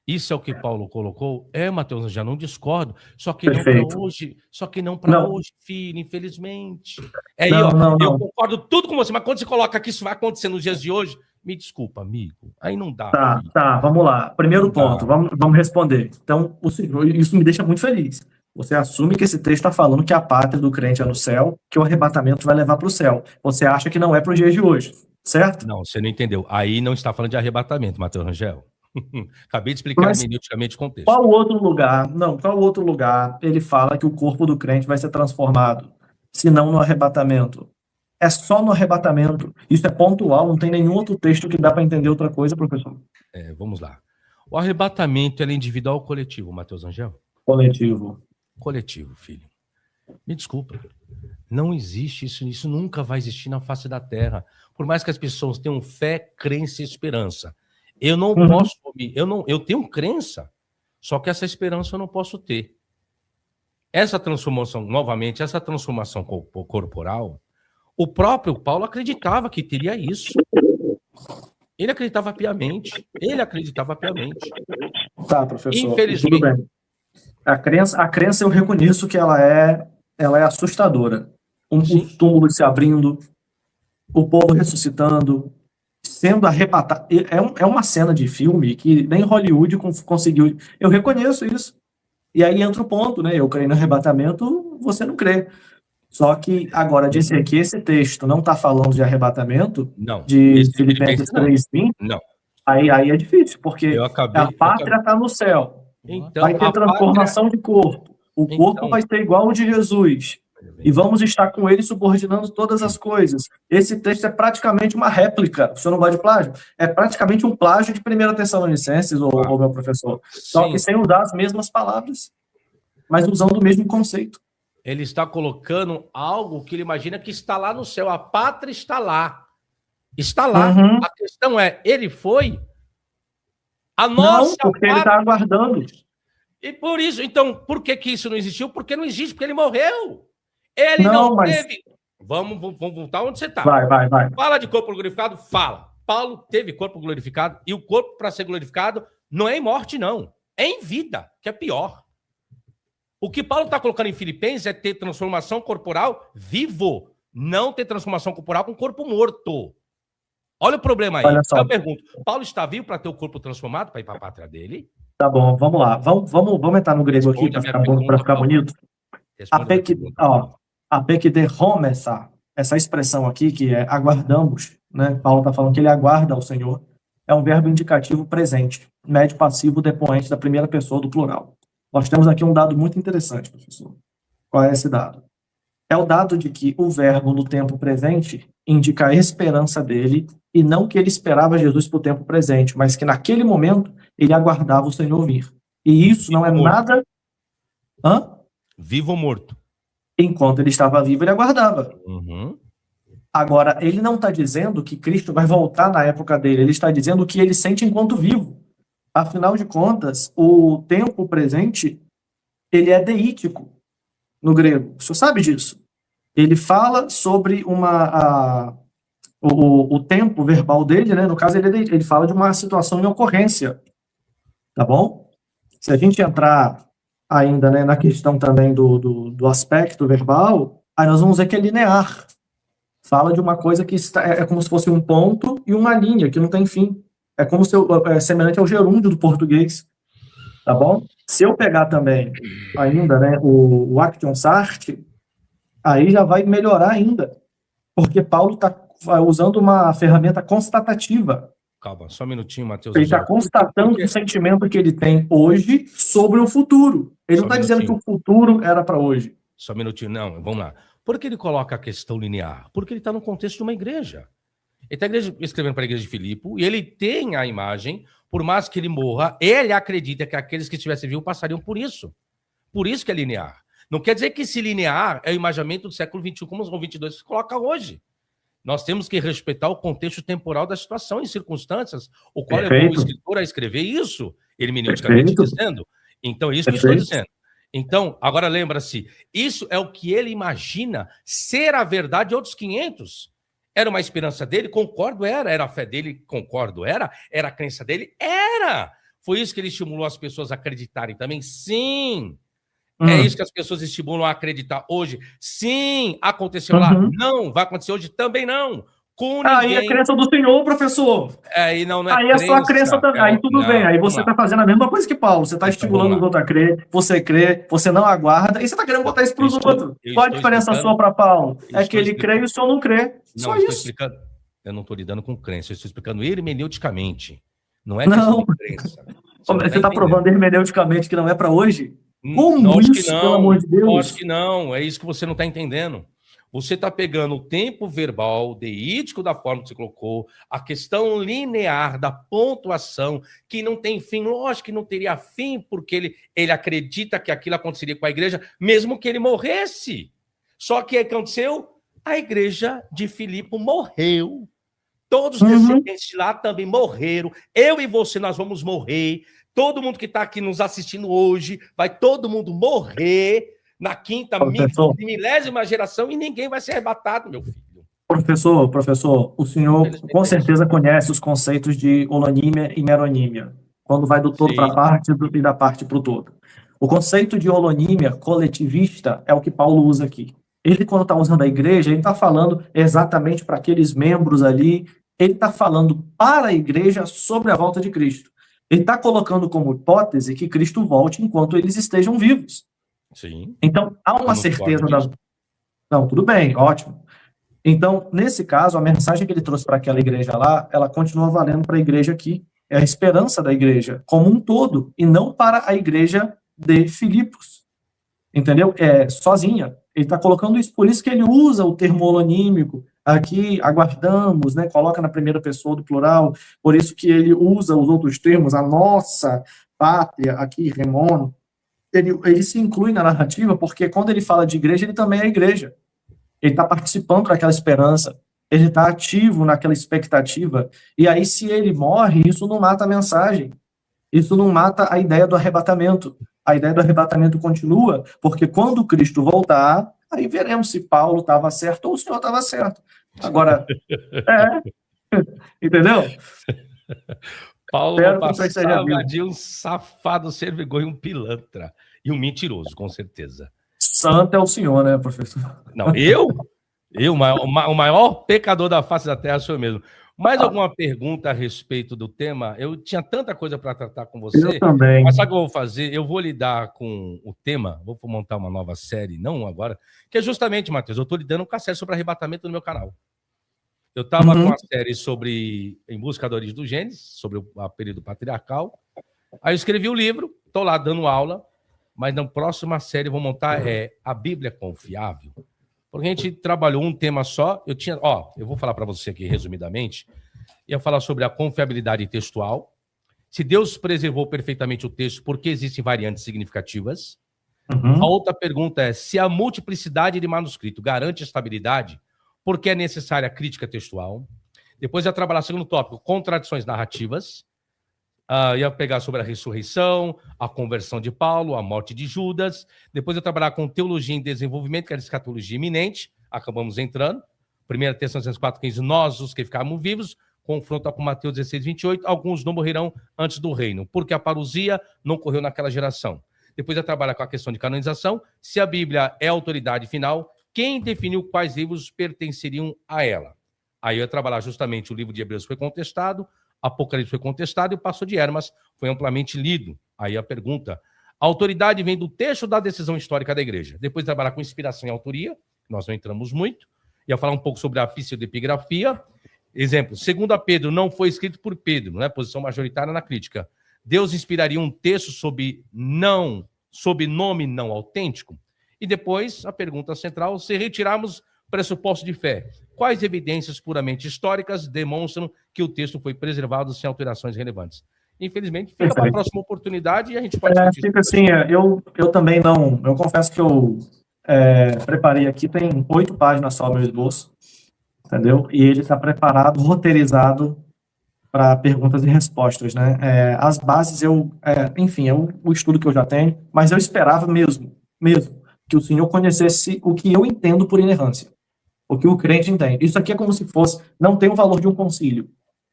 Isso é o que Paulo colocou? Mateus, eu já não discordo. Só que não para hoje. Só que não para hoje, filho, infelizmente. Eu concordo tudo com você, mas quando você coloca que isso vai acontecer nos dias de hoje, me desculpa, amigo. Aí não dá. Tá, vamos lá. Primeiro ponto, vamos responder. Então, isso me deixa muito feliz. Você assume que esse texto está falando que a pátria do crente é no céu, que o arrebatamento vai levar para o céu. Você acha que não é para os dias de hoje, certo? Não, você não entendeu. Aí não está falando de arrebatamento, Mateus Rangel. Acabei de explicar minuticamente o contexto. Qual outro lugar ele fala que o corpo do crente vai ser transformado, se não no arrebatamento? É só no arrebatamento. Isso é pontual, não tem nenhum outro texto que dá para entender outra coisa, professor. Vamos lá. O arrebatamento é individual ou coletivo, Mateus Rangel? Coletivo. Coletivo, filho. Me desculpa. Não existe isso. Isso nunca vai existir na face da Terra. Por mais que as pessoas tenham fé, crença e esperança. Eu não posso... Eu tenho crença, só que essa esperança eu não posso ter. Essa transformação, novamente, essa transformação corporal, o próprio Paulo acreditava que teria isso. Ele acreditava piamente. Tá, professor. Infelizmente. Tudo bem. A crença eu reconheço que ela é assustadora. Os túmulos se abrindo, o povo ressuscitando, sendo arrebatado. É uma cena de filme que nem Hollywood conseguiu. Eu reconheço isso. E aí entra o ponto, né? Eu creio no arrebatamento, você não crê. Só que agora dizer que esse texto não está falando de arrebatamento, não, de Filipenses 3:20, não. Aí é difícil, porque a pátria está no céu. Então, vai ter transformação de corpo. O corpo vai ser igual ao de Jesus. E vamos estar com ele subordinando todas as coisas. Esse texto é praticamente uma réplica. O senhor não gosta de plágio? É praticamente um plágio de 1 Tessalonicenses, ou meu professor. Só que sem usar as mesmas palavras, mas usando o mesmo conceito. Ele está colocando algo que ele imagina que está lá no céu. A pátria está lá. Está lá. A questão é, ele foi? A nossa não, porque ele está aguardando. E por isso, então, por que isso não existiu? Porque não existe, porque ele morreu. Ele não teve... Vamos voltar onde você está. Vai. Fala de corpo glorificado? Fala. Paulo teve corpo glorificado, e o corpo, para ser glorificado, não é em morte, não. É em vida, que é pior. O que Paulo está colocando em Filipenses é ter transformação corporal vivo, não ter transformação corporal com corpo morto. Olha o problema aí. Olha só. Eu pergunto, Paulo está vivo para ter o corpo transformado, para ir para a pátria dele? Tá bom, vamos lá. Vamos entrar no grego aqui para ficar bonito. Apekderrome, essa expressão aqui, que é aguardamos, né? Paulo está falando que ele aguarda ao Senhor, é um verbo indicativo presente, médio passivo depoente da primeira pessoa do plural. Nós temos aqui um dado muito interessante, professor. Qual é esse dado? É o dado de que o verbo no tempo presente indica a esperança dele, e não que ele esperava Jesus para o tempo presente, mas que naquele momento ele aguardava o Senhor vir. E isso não é nada... Vivo ou morto? Enquanto ele estava vivo, ele aguardava. Agora, ele não está dizendo que Cristo vai voltar na época dele, ele está dizendo o que ele sente enquanto vivo. Afinal de contas, o tempo presente, ele é deítico no grego. O senhor sabe disso? Ele fala sobre o tempo verbal dele, né? No caso, ele fala de uma situação em ocorrência. Tá bom? Se a gente entrar ainda, né, na questão também do aspecto verbal, aí nós vamos ver que é linear. Fala de uma coisa que é como se fosse um ponto e uma linha, que não tem fim. É como se é semelhante ao gerúndio do português. Tá bom? Se eu pegar também ainda, né, o action sart, aí já vai melhorar ainda. Porque Paulo está usando uma ferramenta constatativa. Calma, só um minutinho, Matheus. Ele está constatando o sentimento que ele tem hoje sobre o futuro. Ele não está dizendo que o futuro era para hoje. Só um minutinho, não, vamos lá. Por que ele coloca a questão linear? Porque ele está no contexto de uma igreja. Ele está escrevendo para a igreja de Filipe, e ele tem a imagem, por mais que ele morra, ele acredita que aqueles que estivessem vivos passariam por isso. Por isso que é linear. Não quer dizer que esse linear é o imaginamento do século XXI, como o 22 se coloca hoje. Nós temos que respeitar o contexto temporal da situação e circunstâncias, o qual levou o escritor a escrever isso, hermeneuticamente dizendo. Então, é isso que eu estou dizendo. Então, agora lembra-se, isso é o que ele imagina ser a verdade de outros 500. Era uma esperança dele? Concordo, era a fé dele? Concordo, era a crença dele? Era! Foi isso que ele estimulou as pessoas a acreditarem também? Sim! É isso que as pessoas estimulam a acreditar hoje? Sim! Aconteceu lá? Não! Vai acontecer hoje? Também não! Com ninguém... Aí é crença do Senhor, professor. Aí não é aí crença, é sua crença também. Aí tudo bem. Aí você está fazendo a mesma coisa que Paulo. Você está estimulando os outros a crer, você crê, você não aguarda, e você está querendo botar isso para os outros. Qual a diferença sua para Paulo? É que ele crê e o senhor não crê. Só isso. Eu não estou lidando com crença, eu estou explicando hermeneuticamente. Não é questão de crença. Você está provando hermeneuticamente que não é para hoje? Como isso, pelo amor de Deus? Acho que não, é isso que você não está entendendo. Você está pegando o tempo verbal, deítico da forma que você colocou, a questão linear da pontuação, que não tem fim, lógico que não teria fim, porque ele acredita que aquilo aconteceria com a igreja, mesmo que ele morresse. Só que o que aconteceu? A igreja de Filipe morreu. Todos os descendentes de lá também morreram. Eu e você, nós vamos morrer. Todo mundo que está aqui nos assistindo hoje, vai todo mundo morrer na quinta, milésima geração e ninguém vai ser arrebatado, meu filho. Professor, o senhor com certeza conhece os conceitos de holonímia e meronímia, quando vai do todo para a parte e da parte para o todo. O conceito de holonímia coletivista é o que Paulo usa aqui. Ele, quando está usando a igreja, ele está falando exatamente para aqueles membros ali, ele está falando para a igreja sobre a volta de Cristo. Ele está colocando como hipótese que Cristo volte enquanto eles estejam vivos. Sim. Então, há uma certeza da... Não, tudo bem, ótimo. Então, nesse caso, a mensagem que ele trouxe para aquela igreja lá, ela continua valendo para a igreja aqui. É a esperança da igreja como um todo, e não para a igreja de Filipos. Entendeu? Sozinha. Ele está colocando isso, por isso que ele usa o termo holonímico. Aqui, aguardamos, né? Coloca na primeira pessoa do plural, por isso que ele usa os outros termos, a nossa pátria, aqui, remono. Ele se inclui na narrativa, porque quando ele fala de igreja, ele também é igreja. Ele está participando daquela esperança, ele está ativo naquela expectativa, e aí se ele morre, isso não mata a mensagem, isso não mata a ideia do arrebatamento. A ideia do arrebatamento continua, porque quando Cristo voltar, aí veremos se Paulo estava certo ou o senhor estava certo. Agora, entendeu? Paulo passava de um safado, sem vergonha, um pilantra e um mentiroso, com certeza. Santo é o senhor, né, professor? Não, eu, o maior pecador da face da terra sou eu mesmo. Mais alguma pergunta a respeito do tema? Eu tinha tanta coisa para tratar com você. Eu também. Mas sabe o que eu vou fazer? Eu vou lidar com o tema, vou montar uma nova série, não agora, que é justamente, Matheus, eu estou lidando com a série sobre arrebatamento no meu canal. Eu estava com a série sobre Em Busca da Origem do Gênesis, sobre o período patriarcal. Aí eu escrevi o livro, estou lá dando aula, mas na próxima série eu vou montar A Bíblia Confiável. Porque a gente trabalhou um tema só. Eu vou falar para você aqui resumidamente. Ia falar sobre a confiabilidade textual. Se Deus preservou perfeitamente o texto, por que existem variantes significativas? A outra pergunta é: se a multiplicidade de manuscrito garante estabilidade, por que é necessária a crítica textual? Depois ia trabalhar o segundo tópico, contradições narrativas. Ia pegar sobre a ressurreição, a conversão de Paulo, a morte de Judas. Depois ia trabalhar com teologia em desenvolvimento, que era escatologia iminente. Acabamos entrando. 1 Tessalonicenses 4,15, nós, os que ficarmos vivos, confronta com Mateus 16,28, alguns não morrerão antes do reino, porque a parousia não ocorreu naquela geração. Depois ia trabalhar com a questão de canonização, se a Bíblia é a autoridade final, quem definiu quais livros pertenceriam a ela. Aí eu ia trabalhar justamente o livro de Hebreus foi contestado, Apocalipse foi contestado e o Passo de Hermas foi amplamente lido. Aí a pergunta: a autoridade vem do texto da decisão histórica da igreja. Depois de trabalhar com inspiração e autoria, nós não entramos muito. Ia falar um pouco sobre a pseudepigrafia. Exemplo, 2 Pedro não foi escrito por Pedro, né? Posição majoritária na crítica. Deus inspiraria um texto sob nome não autêntico? E depois, a pergunta central: se retirarmos pressuposto de fé, quais evidências puramente históricas demonstram que o texto foi preservado sem alterações relevantes? Infelizmente, fica para a próxima oportunidade e a gente pode discutir. Fica assim, eu também não... Eu confesso que eu preparei aqui, tem 8 páginas só o meu esboço, entendeu? E ele está preparado, roteirizado para perguntas e respostas, né? As bases, enfim, é o estudo que eu já tenho, mas eu esperava mesmo, que o senhor conhecesse o que eu entendo por inerrância. O que o crente entende. Isso aqui é como se fosse, não tem o valor de um concílio,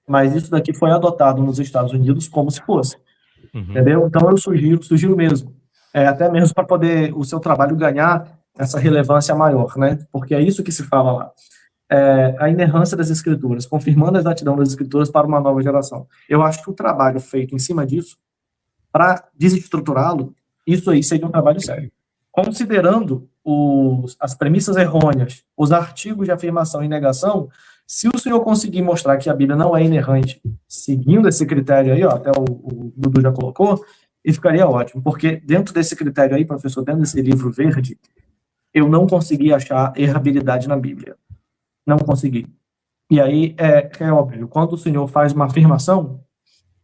mas isso daqui foi adotado nos Estados Unidos como se fosse. Entendeu? Então eu sugiro mesmo, até mesmo para poder o seu trabalho ganhar essa relevância maior, né? Porque é isso que se fala lá. A inerrância das escrituras, confirmando a exatidão das escrituras para uma nova geração. Eu acho que o trabalho feito em cima disso, para desestruturá-lo, isso aí seria um trabalho sério. Considerando as premissas errôneas, os artigos de afirmação e negação, se o senhor conseguir mostrar que a Bíblia não é inerrante, seguindo esse critério aí, até o Dudu já colocou, e ficaria ótimo, porque dentro desse critério aí, professor, dentro desse livro verde, eu não consegui achar errabilidade na Bíblia. Não consegui. E aí, é óbvio, quando o Senhor faz uma afirmação,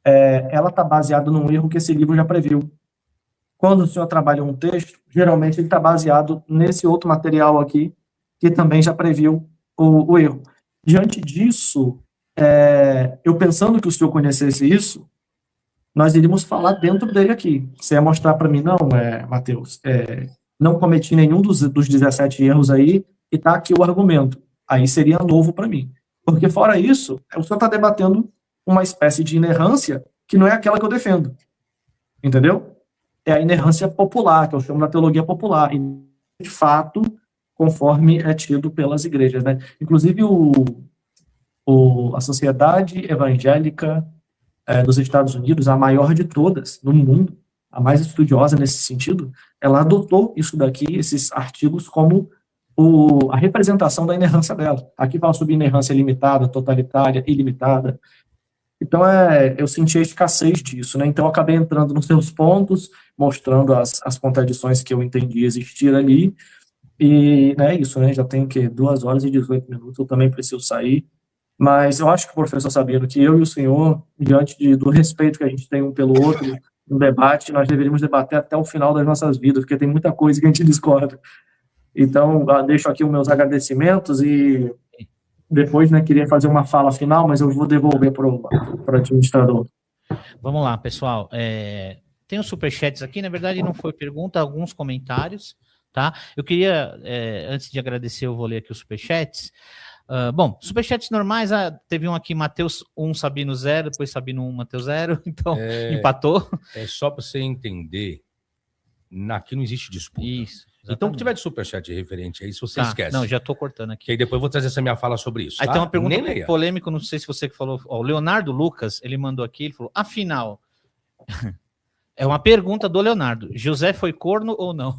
ela está baseada num erro que esse livro já previu. Quando o Senhor trabalha um texto, geralmente ele está baseado nesse outro material aqui, que também já previu o erro. Diante disso, eu pensando que o Senhor conhecesse isso, nós iríamos falar dentro dele aqui. Você ia mostrar para mim, não, Mateus, não cometi nenhum dos 17 erros aí, e está aqui o argumento. Aí seria novo para mim. Porque fora isso, o senhor está debatendo uma espécie de inerrância que não é aquela que eu defendo. Entendeu? É a inerrância popular, que eu chamo da teologia popular. E, de fato, conforme é tido pelas igrejas, né? Inclusive, a Sociedade Evangélica dos Estados Unidos, a maior de todas no mundo, a mais estudiosa nesse sentido, ela adotou isso daqui, esses artigos, como a representação da inerrância dela. Aqui fala sobre inerrância limitada, totalitária, ilimitada. Então, eu senti a escassez disso, né? Então, eu acabei entrando nos seus pontos, mostrando as contradições que eu entendi existir ali, e é isso, né? Já tem, 2 horas e 18 minutos, eu também preciso sair, mas eu acho que o professor Sabino, que eu e o senhor, diante do respeito que a gente tem um pelo outro, no debate, nós deveríamos debater até o final das nossas vidas, porque tem muita coisa que a gente discorda. Então, deixo aqui os meus agradecimentos e depois, né, queria fazer uma fala final, mas eu vou devolver para o administrador. Vamos lá, pessoal. Tem os superchats aqui, na verdade não foi pergunta, alguns comentários, tá? Eu queria, antes de agradecer, eu vou ler aqui os superchats. Bom, superchats normais, teve um aqui, Mateus 1, Sabino 0, depois Sabino 1, Mateus 0, então empatou. É só para você entender, aqui não existe disputa. Isso. Exatamente. Então, o que tiver de superchat referente a isso, você esquece. Não, já estou cortando aqui. Que aí depois eu vou trazer essa minha fala sobre isso. Aí tá? tem uma pergunta polêmica, não sei se você que falou. O Leonardo Lucas, ele mandou aqui, ele falou, afinal, é uma pergunta do Leonardo, José foi corno ou não?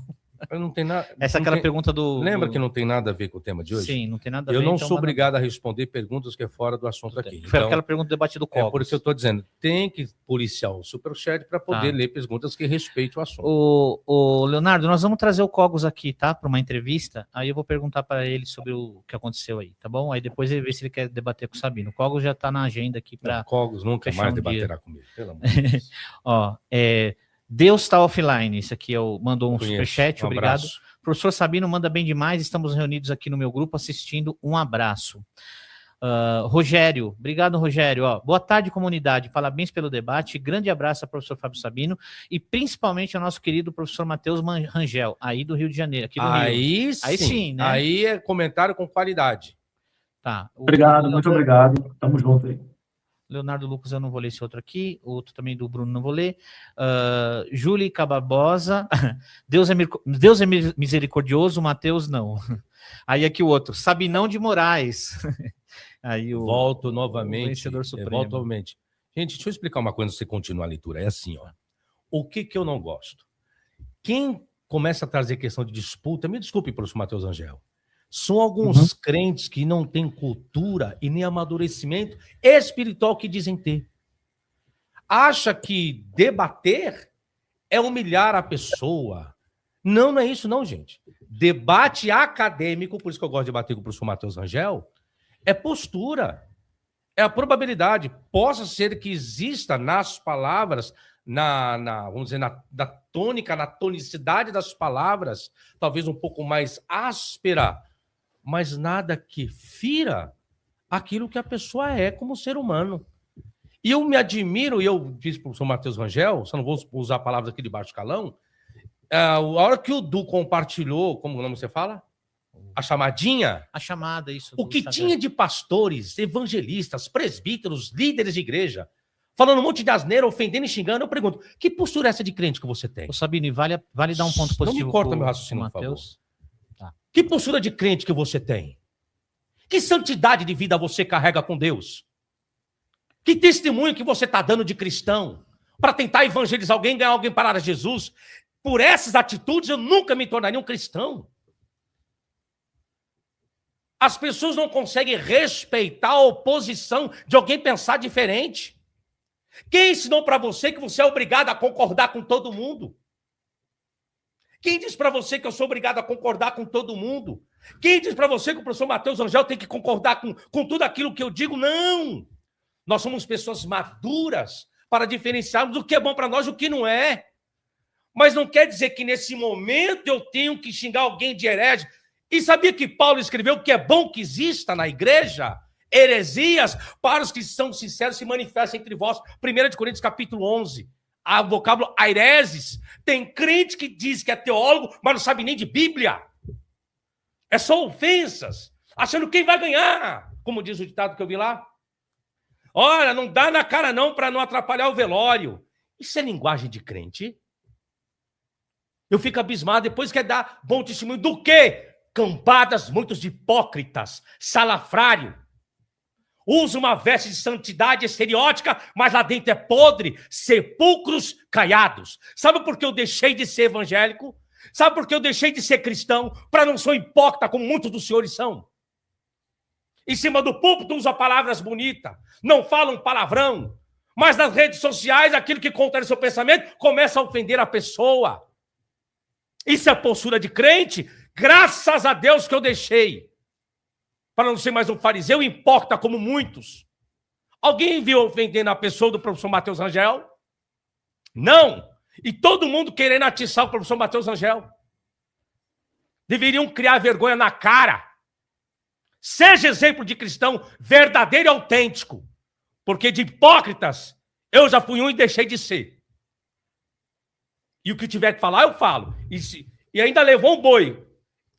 Não tem nada. Essa é aquela pergunta do... Lembra que não tem nada a ver com o tema de hoje? Sim, não tem nada a ver. Eu não sou obrigado a responder perguntas que é fora do assunto aqui. Foi aquela pergunta do debate do Cogos. É por isso que eu estou dizendo, tem que policiar o superchat para poder ler perguntas que respeitem o assunto. O Leonardo, nós vamos trazer o Cogos aqui, tá? Para uma entrevista. Aí eu vou perguntar para ele sobre o que aconteceu aí, tá bom? Aí depois ele vê se ele quer debater com o Sabino. O Cogos já está na agenda aqui para... Cogos nunca mais debaterá comigo, pelo amor de Deus. Ó, Deus está offline. Isso aqui mandou um superchat, obrigado. Abraço. Professor Sabino manda bem demais, estamos reunidos aqui no meu grupo assistindo, um abraço. Rogério, obrigado Rogério, boa tarde comunidade, parabéns pelo debate, grande abraço ao professor Fábio Sabino e principalmente ao nosso querido professor Matheus Rangel, aí do Rio de Janeiro, aqui do Rio. Aí sim, né? Aí é comentário com qualidade. Tá. Obrigado, muito obrigado, tamo junto aí. Leonardo Lucas, eu não vou ler esse outro aqui, outro também do Bruno não vou ler. Júlia Cababosa, Deus é misericordioso, Mateus não. Aí aqui o outro, Sabinão de Moraes. Aí volto novamente. Vencedor supremo. Volto novamente. Gente, deixa eu explicar uma coisa, você continua a leitura. É assim, ó. O que eu não gosto? Quem começa a trazer questão de disputa, me desculpe, professor Matheus Angel, são alguns crentes que não têm cultura e nem amadurecimento espiritual que dizem ter. Acha que debater é humilhar a pessoa. Não é isso não, gente. Debate acadêmico, por isso que eu gosto de debater com o professor Matheus Rangel, é postura. É a probabilidade. Possa ser que exista nas palavras, vamos dizer, na tônica, na tonicidade das palavras, talvez um pouco mais áspera, mas nada que fira aquilo que a pessoa é como ser humano. E eu me admiro, e eu disse para o professor Matheus Rangel, só não vou usar palavras aqui de baixo calão, a hora que o Du compartilhou, como o nome você fala? A chamadinha. A chamada, isso. O que tinha de pastores, evangelistas, presbíteros, líderes de igreja, falando um monte de asneira, ofendendo e xingando, eu pergunto, que postura é essa de crente que você tem? Ô Sabino, vale dar um ponto positivo. Não me corta meu raciocínio, por favor. Tá. Que postura de crente que você tem? Que santidade de vida você carrega com Deus? Que testemunho que você está dando de cristão para tentar evangelizar alguém, ganhar alguém para Jesus? Por essas atitudes, eu nunca me tornaria um cristão. As pessoas não conseguem respeitar a oposição de alguém pensar diferente. Quem ensinou para você que você é obrigado a concordar com todo mundo? Quem diz para você que eu sou obrigado a concordar com todo mundo? Quem diz para você que o professor Matheus Rangel tem que concordar com tudo aquilo que eu digo? Não! Nós somos pessoas maduras para diferenciarmos o que é bom para nós e o que não é. Mas não quer dizer que nesse momento eu tenho que xingar alguém de herege. E sabia que Paulo escreveu que é bom que exista na igreja heresias para os que são sinceros se manifestam entre vós. 1 Coríntios capítulo 11. O vocábulo aireses. Tem crente que diz que é teólogo, mas não sabe nem de Bíblia. É só ofensas. Achando quem vai ganhar. Como diz o ditado que eu vi lá. Olha, não dá na cara não para não atrapalhar o velório. Isso é linguagem de crente? Eu fico abismado. Depois quer dar bom testemunho do quê? Campadas, muitos de hipócritas, salafrário. Usa uma veste de santidade estereótica, mas lá dentro é podre, sepulcros caiados. Sabe por que eu deixei de ser evangélico? Sabe por que eu deixei de ser cristão? Para não ser hipócrita, como muitos dos senhores são. Em cima do púlpito usa palavras bonitas, não falam palavrão, mas nas redes sociais, aquilo que contém seu pensamento começa a ofender a pessoa. Isso é postura de crente? Graças a Deus que eu deixei. Para não ser mais um fariseu hipócrita como muitos. Alguém viu ofendendo a pessoa do professor Matheus Rangel? Não. E todo mundo querendo atiçar o professor Matheus Rangel. Deveriam criar vergonha na cara. Seja exemplo de cristão verdadeiro e autêntico. Porque de hipócritas, eu já fui um e deixei de ser. E o que tiver que falar, eu falo. E ainda levou um boi.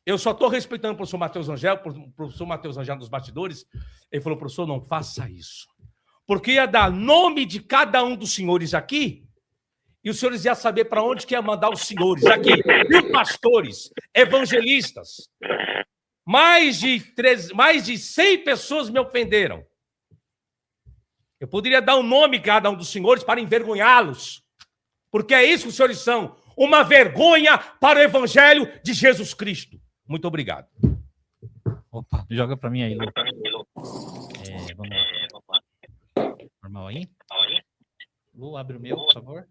Eu só estou respeitando o professor Matheus Rangel, o professor Matheus Rangel dos bastidores. Ele falou, professor, não faça isso. Porque ia dar nome de cada um dos senhores aqui, e os senhores iam saber para onde que ia mandar os senhores aqui. E pastores, evangelistas. Mais de 100 pessoas me ofenderam. Eu poderia dar o nome de cada um dos senhores para envergonhá-los. Porque é isso que os senhores são. Uma vergonha para o evangelho de Jesus Cristo. Muito obrigado. Opa, joga para mim aí, Lu. Vamos lá. Normal aí? Lu, abre o meu, por favor.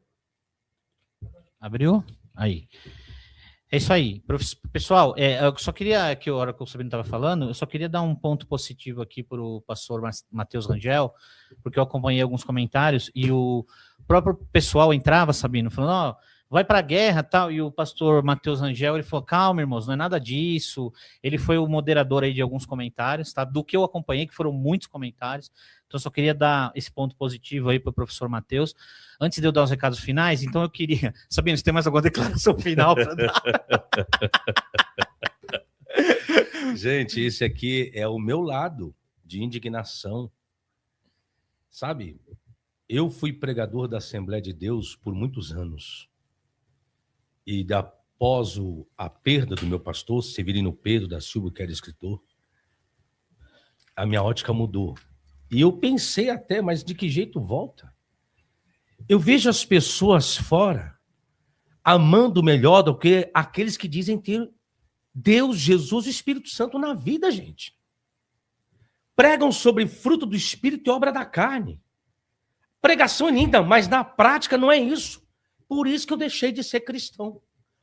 Abriu? Aí. É isso aí. Pessoal, eu só queria, que a hora que o Sabino estava falando, eu só queria dar um ponto positivo aqui para o pastor Matheus Rangel, porque eu acompanhei alguns comentários e o próprio pessoal entrava, Sabino, falando, vai para a guerra, tal, e o pastor Matheus Rangel, ele falou, calma, irmãos, não é nada disso. Ele foi o moderador aí de alguns comentários, tá? Do que eu acompanhei, que foram muitos comentários. Então, eu só queria dar esse ponto positivo aí para o professor Matheus. Antes de eu dar os recados finais, então eu queria... Sabino, você tem mais alguma declaração final para dar? Gente, esse aqui é o meu lado de indignação. Sabe, eu fui pregador da Assembleia de Deus por muitos anos. E após a perda do meu pastor, Severino Pedro da Silva, que era escritor, a minha ótica mudou. E eu pensei até, mas de que jeito volta? Eu vejo as pessoas fora amando melhor do que aqueles que dizem ter Deus, Jesus e Espírito Santo na vida, gente. Pregam sobre fruto do Espírito e obra da carne. Pregação é linda, mas na prática não é isso. Por isso que eu deixei de ser cristão,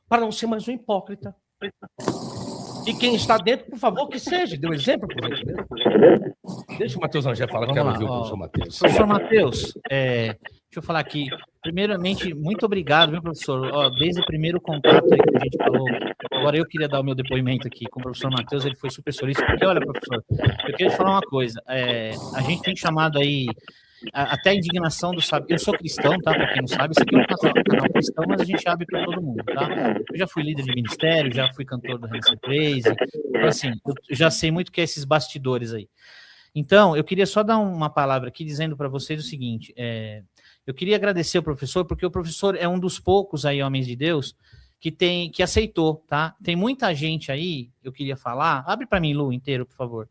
para não ser mais um hipócrita. E quem está dentro, por favor, que seja. Dê um exemplo, por favor. Deixa o Matheus Rangel falar, quero ouvir o professor Matheus. Professor Matheus, deixa eu falar aqui. Primeiramente, muito obrigado, viu, professor? Desde o primeiro contato aí que a gente falou, agora eu queria dar o meu depoimento aqui com o professor Matheus, ele foi super solícito, porque, olha, professor, eu queria te falar uma coisa. A gente tem chamado aí até a indignação do sabe. Eu sou cristão, tá? Para quem não sabe, isso aqui é um canal cristão, mas a gente abre para todo mundo, tá? Eu já fui líder de ministério, já fui cantor do Renascer Praise, então, assim, eu já sei muito o que é esses bastidores aí. Então, eu queria só dar uma palavra aqui dizendo para vocês o seguinte, eu queria agradecer ao professor, porque o professor é um dos poucos aí, homens de Deus, que aceitou, tá? Tem muita gente aí, eu queria falar, abre para mim, Lu, inteiro, por favor.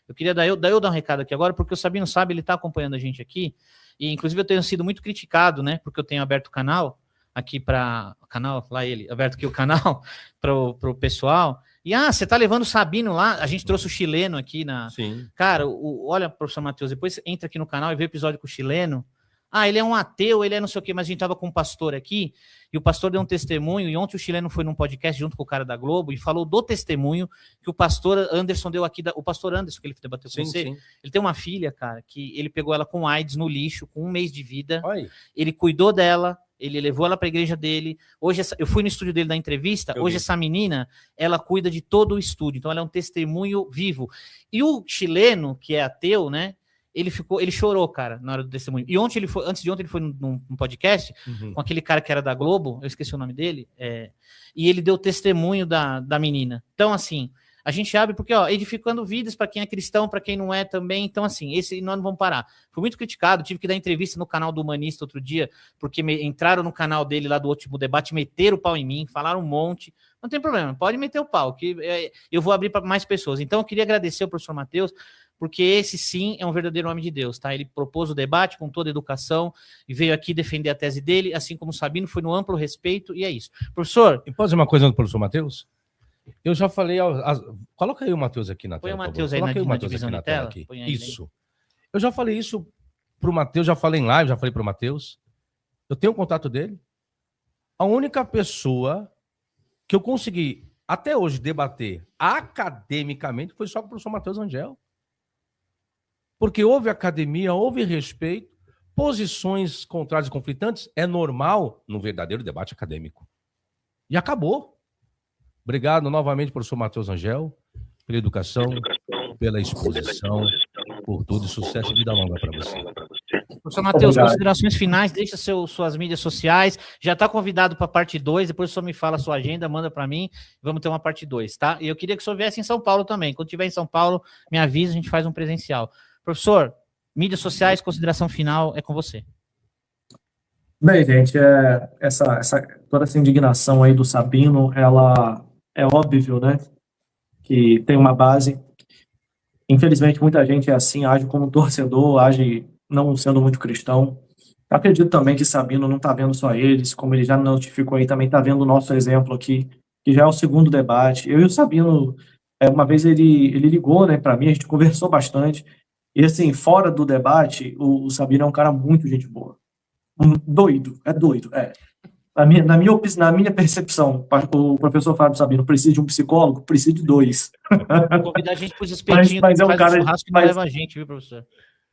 Eu queria dar um recado aqui agora, porque o Sabino sabe, ele está acompanhando a gente aqui, e inclusive eu tenho sido muito criticado, né, porque eu tenho aberto o canal aqui para... aberto aqui o canal para o pessoal, e você tá levando o Sabino lá, a gente trouxe o chileno aqui na... Sim. Cara, olha, professor Matheus, depois entra aqui no canal e vê o episódio com o chileno, ele é um ateu, ele é não sei o quê, mas a gente tava com um pastor aqui, e o pastor deu um testemunho, e ontem o chileno foi num podcast junto com o cara da Globo, e falou do testemunho que o pastor Anderson deu aqui, o pastor Anderson, que ele debateu com você, ele tem uma filha, cara, que ele pegou ela com AIDS no lixo, com 1 mês de vida, ele cuidou dela, ele levou ela para a igreja dele. Hoje, eu fui no estúdio dele da entrevista. Hoje, essa menina, ela cuida de todo o estúdio. Então, ela é um testemunho vivo. E o chileno, que é ateu, né? Ele chorou, cara, na hora do testemunho. E antes de ontem, ele foi num podcast com aquele cara que era da Globo, eu esqueci o nome dele, e ele deu testemunho da menina. Então, assim, a gente abre porque, edificando vidas para quem é cristão, para quem não é também. Então, assim, nós não vamos parar. Fui muito criticado, tive que dar entrevista no canal do Humanista outro dia, porque entraram no canal dele lá do último debate, meteram o pau em mim, falaram um monte. Não tem problema, pode meter o pau, que eu vou abrir para mais pessoas. Então, eu queria agradecer ao professor Matheus, porque esse sim é um verdadeiro homem de Deus, tá? Ele propôs o debate com toda a educação e veio aqui defender a tese dele, assim como o Sabino, foi no amplo respeito, e é isso. Professor... E pode dizer uma coisa do professor Matheus? Eu já falei... Coloca aí o Matheus aqui na tela. Põe o Matheus aí na divisão de tela. Isso. Eu já falei isso pro Matheus, já falei em live, já falei pro Matheus. Eu tenho o contato dele. A única pessoa que eu consegui, até hoje, debater academicamente foi só com o professor Matheus Angel. Porque houve academia, houve respeito, posições contrárias e conflitantes é normal no verdadeiro debate acadêmico. E acabou. Obrigado novamente, professor Matheus Angel, pela educação, pela exposição, por tudo, e sucesso e vida longa para você. Professor Matheus, considerações finais, deixa suas mídias sociais, já está convidado para a parte 2, depois o senhor me fala a sua agenda, manda para mim, vamos ter uma parte 2, tá? E eu queria que o senhor viesse em São Paulo também, quando estiver em São Paulo, me avisa, a gente faz um presencial. Professor, mídias sociais, consideração final, é com você. Bem, gente, toda essa indignação aí do Sabino, ela é óbvio, né, que tem uma base. Infelizmente, muita gente é assim, age como torcedor, age não sendo muito cristão. Eu acredito também que Sabino não está vendo só eles, como ele já notificou aí, também está vendo o nosso exemplo aqui, que já é o segundo debate. Eu e o Sabino, uma vez ele ligou, né, para mim, a gente conversou bastante. E assim, fora do debate, o Sabino é um cara muito gente boa. Doido. Na minha percepção, o professor Fábio Sabino precisa de um psicólogo, precisa de 2. Vou convidar a gente para os espetinhos, mas é um cara, churrasco que leva a gente, viu, professor?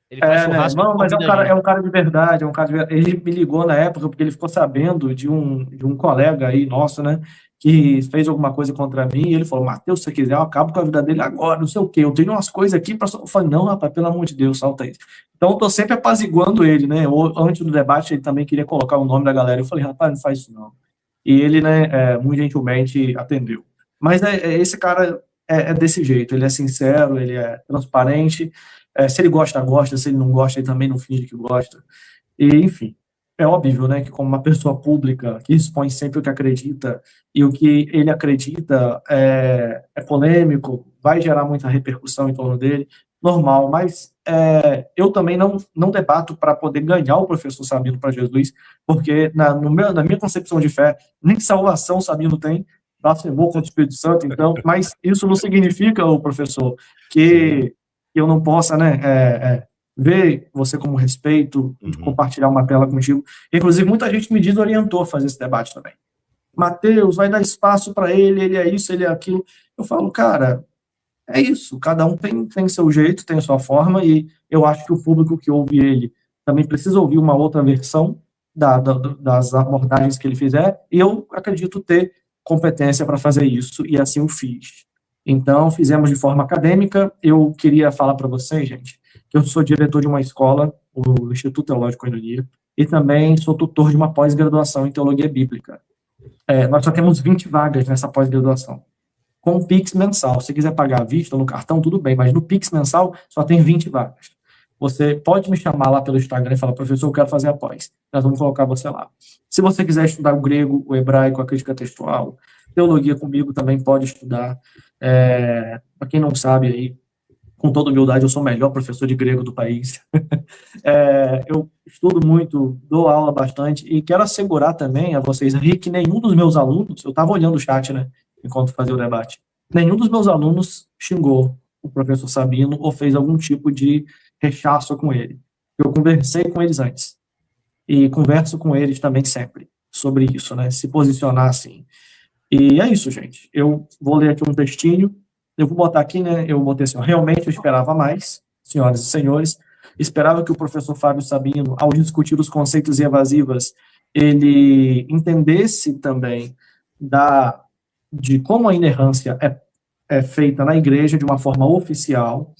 Ele faz churrasco, não, mas é um cara de verdade, Ele me ligou na época porque ele ficou sabendo de um colega aí nosso, né, que fez alguma coisa contra mim, e ele falou, Matheus, se você quiser, eu acabo com a vida dele agora, não sei o quê, eu tenho umas coisas aqui para... Eu falei, não, rapaz, pelo amor de Deus, salta isso. Então, eu tô sempre apaziguando ele, né, antes do debate, ele também queria colocar o nome da galera, eu falei, rapaz, não faz isso não. E ele, né, muito gentilmente atendeu. Mas esse cara é desse jeito, ele é sincero, ele é transparente, se ele gosta, gosta, se ele não gosta, ele também não finge que gosta. E, enfim, é óbvio, né, que como uma pessoa pública que expõe sempre o que acredita, e o que ele acredita é polêmico, vai gerar muita repercussão em torno dele, normal, mas eu também não debato para poder ganhar o professor Sabino para Jesus, porque na minha concepção de fé, nem salvação Sabino tem, blasfemou contra o Espírito Santo, então, mas isso não significa, o professor, que eu não possa, né, ver você como respeito, compartilhar uma tela contigo. Inclusive, muita gente me desorientou a fazer esse debate também. Matheus, vai dar espaço para ele é isso, ele é aquilo. Eu falo, cara, é isso, cada um tem seu jeito, tem sua forma, e eu acho que o público que ouve ele também precisa ouvir uma outra versão das abordagens que ele fizer, e eu acredito ter competência para fazer isso, e assim o fiz. Então, fizemos de forma acadêmica. Eu queria falar para vocês, gente, que eu sou diretor de uma escola, o Instituto Teológico Coinonia, e também sou tutor de uma pós-graduação em Teologia Bíblica. Nós só temos 20 vagas nessa pós-graduação, com o Pix mensal. Se quiser pagar à vista ou no cartão, tudo bem, mas no Pix mensal só tem 20 vagas. Você pode me chamar lá pelo Instagram e falar, professor, eu quero fazer a pós. Nós vamos colocar você lá. Se você quiser estudar o grego, o hebraico, a crítica textual, teologia comigo também pode estudar. Para quem não sabe aí, com toda humildade, eu sou o melhor professor de grego do país. Eu estudo muito, dou aula bastante, e quero assegurar também a vocês aí que nenhum dos meus alunos, eu estava olhando o chat, né, enquanto fazia o debate, nenhum dos meus alunos xingou o professor Sabino ou fez algum tipo de rechaço com ele. Eu conversei com eles antes. e converso com eles também sempre sobre isso, né? Se posicionar assim. E é isso, gente. Eu vou ler aqui um textinho. Eu vou botar aqui, né? Eu botei assim, ó, realmente eu esperava mais, senhoras e senhores. Esperava que o professor Fábio Sabino, ao discutir os conceitos e evasivas, ele entendesse também de como a inerrância é feita na igreja de uma forma oficial.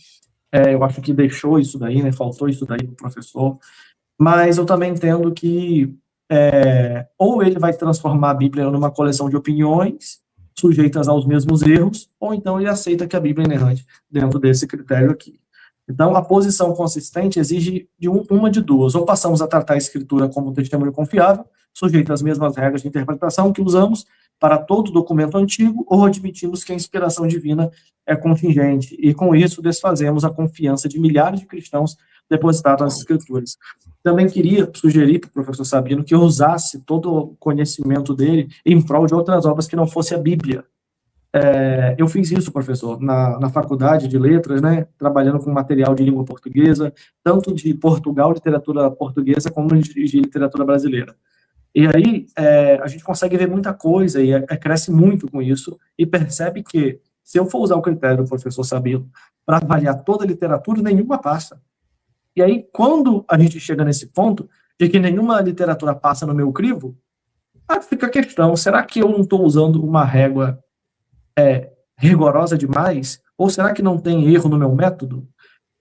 Eu acho que deixou isso daí, né? Faltou isso daí no professor. Mas eu também entendo que ou ele vai transformar a Bíblia numa coleção de opiniões sujeitas aos mesmos erros, ou então ele aceita que a Bíblia é inerrante dentro desse critério aqui. Então, a posição consistente exige uma de duas. Ou passamos a tratar a Escritura como um testemunho confiável, sujeito às mesmas regras de interpretação que usamos para todo documento antigo, ou admitimos que a inspiração divina é contingente. E, com isso, desfazemos a confiança de milhares de cristãos depositados nas Escrituras. Também queria sugerir para o professor Sabino que eu usasse todo o conhecimento dele em prol de outras obras que não fosse a Bíblia. Eu fiz isso, professor, na faculdade de letras, né, trabalhando com material de língua portuguesa, tanto de Portugal, literatura portuguesa, como de literatura brasileira. E aí a gente consegue ver muita coisa e cresce muito com isso e percebe que, se eu for usar o critério do professor Sabino para avaliar toda a literatura, nenhuma passa. E aí, quando a gente chega nesse ponto de que nenhuma literatura passa no meu crivo, aí fica a questão, será que eu não estou usando uma régua rigorosa demais? Ou será que não tem erro no meu método?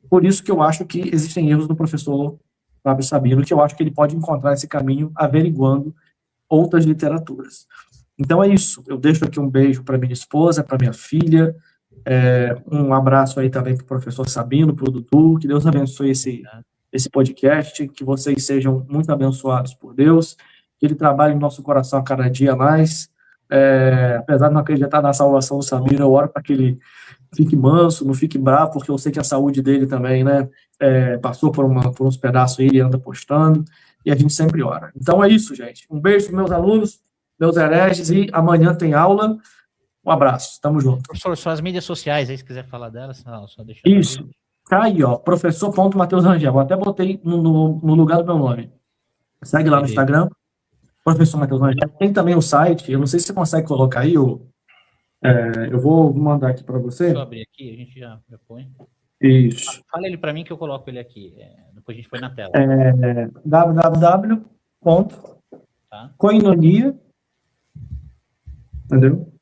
Por isso que eu acho que existem erros do professor Fábio Sabino, que eu acho que ele pode encontrar esse caminho averiguando outras literaturas. Então é isso. Eu deixo aqui um beijo para minha esposa, para minha filha, um abraço aí também para o professor Sabino, para o Dudu, que Deus abençoe esse podcast, que vocês sejam muito abençoados por Deus, que ele trabalhe no nosso coração a cada dia mais. Apesar de não acreditar na salvação do Sabino, eu oro para que ele fique manso, não fique bravo, porque eu sei que a saúde dele também, né, passou por uns pedaços aí, ele anda postando, e a gente sempre ora. Então é isso, gente. Um beijo para meus alunos, meus hereges, e amanhã tem aula. Um abraço, tamo junto. Professor, suas mídias sociais aí, se quiser falar delas, só deixa. Isso, tá aí, ó, professor.Mateus Rangel, eu até botei no lugar do meu nome. Segue lá no Instagram, professor Mateus Rangel. Tem também o site, eu não sei se você consegue colocar aí, eu vou mandar aqui para você. Deixa eu abrir aqui, a gente já põe. Isso. Fala ele para mim que eu coloco ele aqui, depois a gente põe na tela. www.koinonia, entendeu?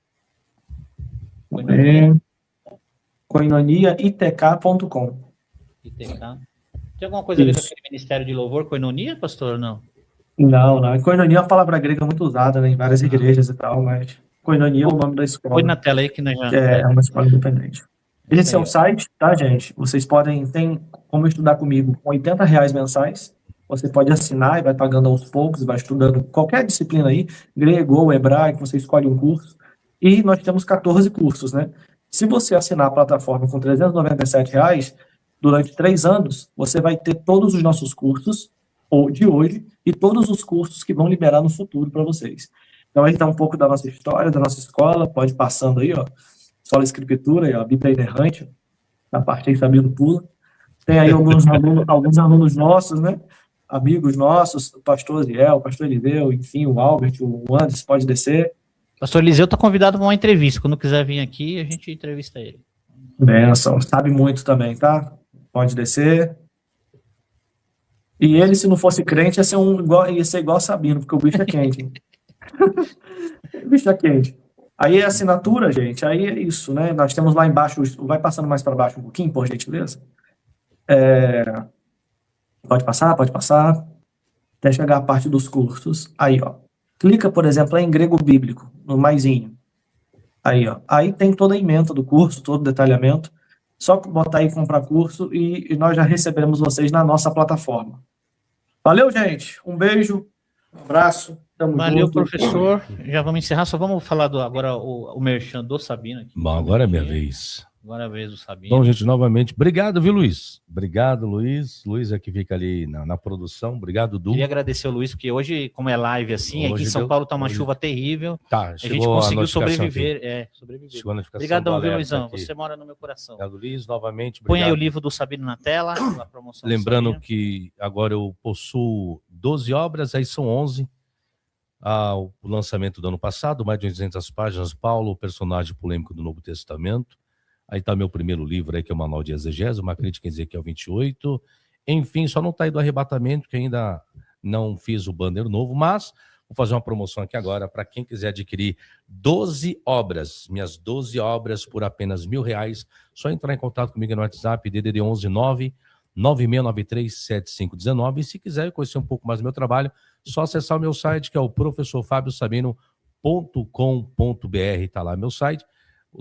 Koinoniaitk.com. ITK. Tem alguma coisa a ver com aquele Ministério de Louvor, Koinonia, pastor, ou não? Não. Koinonia é uma palavra grega muito usada, né, em várias igrejas e tal, mas Koinonia é o nome da escola. Põe na tela aí que nós já... É uma escola independente. Esse é o site, tá, gente? Vocês tem como estudar comigo com R$80 mensais. Você pode assinar e vai pagando aos poucos, vai estudando qualquer disciplina aí, grego ou hebraico, você escolhe um curso. E nós temos 14 cursos, né? Se você assinar a plataforma com R$397, durante 3 anos, você vai ter todos os nossos cursos, ou de hoje, e todos os cursos que vão liberar no futuro para vocês. Então, aí está um pouco da nossa história, da nossa escola, pode ir passando aí, ó, Sola Escritura, aí, ó, Bíblia Inerrante, na parte aí, Sabino pula. Tem aí alguns alunos nossos, né? Amigos nossos, o pastor Ziel, o pastor Eliseu, enfim, o Albert, o Anderson, pode descer. Pastor Eliseu está convidado para uma entrevista. Quando quiser vir aqui, a gente entrevista ele. Benção, sabe muito também, tá? Pode descer. E ele, se não fosse crente, ia ser igual Sabino, porque o bicho é quente. O bicho é quente. Aí é assinatura, gente, aí é isso, né? Nós temos lá embaixo, vai passando mais para baixo um pouquinho, por gentileza. Pode passar. Até chegar a parte dos cursos. Aí, ó. Clica, por exemplo, em grego bíblico, no maisinho. Aí, ó. Aí tem toda a ementa do curso, todo o detalhamento. Só botar aí comprar curso e nós já receberemos vocês na nossa plataforma. Valeu, gente. Um beijo, um abraço. Tamo Valeu, junto. professor. Já vamos encerrar. Só vamos falar agora o merchan do Sabino aqui. Bom, agora é minha vez. Agora é a vez do Sabino. Bom, gente, novamente, obrigado, viu, Luiz? Obrigado, Luiz. Luiz é que fica ali na produção. Obrigado, Du. Queria agradecer ao Luiz, porque hoje, como é live assim, Hoje aqui em São Paulo tá uma chuva terrível. Tá, a gente conseguiu sobreviver. Obrigadão, viu, Luizão? Aqui. Você mora no meu coração. Obrigado, Luiz, novamente. Põe aí o livro do Sabino na tela, na promoção. Lembrando que agora eu possuo 12 obras, aí são 11. O lançamento do ano passado, mais de 200 páginas, Paulo, o personagem polêmico do Novo Testamento. Aí está meu primeiro livro, aí, que é o Manual de Exegese, uma crítica em Ezequiel 28. Enfim, só não está aí do Arrebatamento, que ainda não fiz o banner novo, mas vou fazer uma promoção aqui agora para quem quiser adquirir 12 obras, minhas 12 obras por apenas R$1.000. Só entrar em contato comigo no WhatsApp, DDD 11 9 96937519. E se quiser conhecer um pouco mais do meu trabalho, só acessar o meu site, que é o professorfabiosabino.com.br. Tá lá meu site.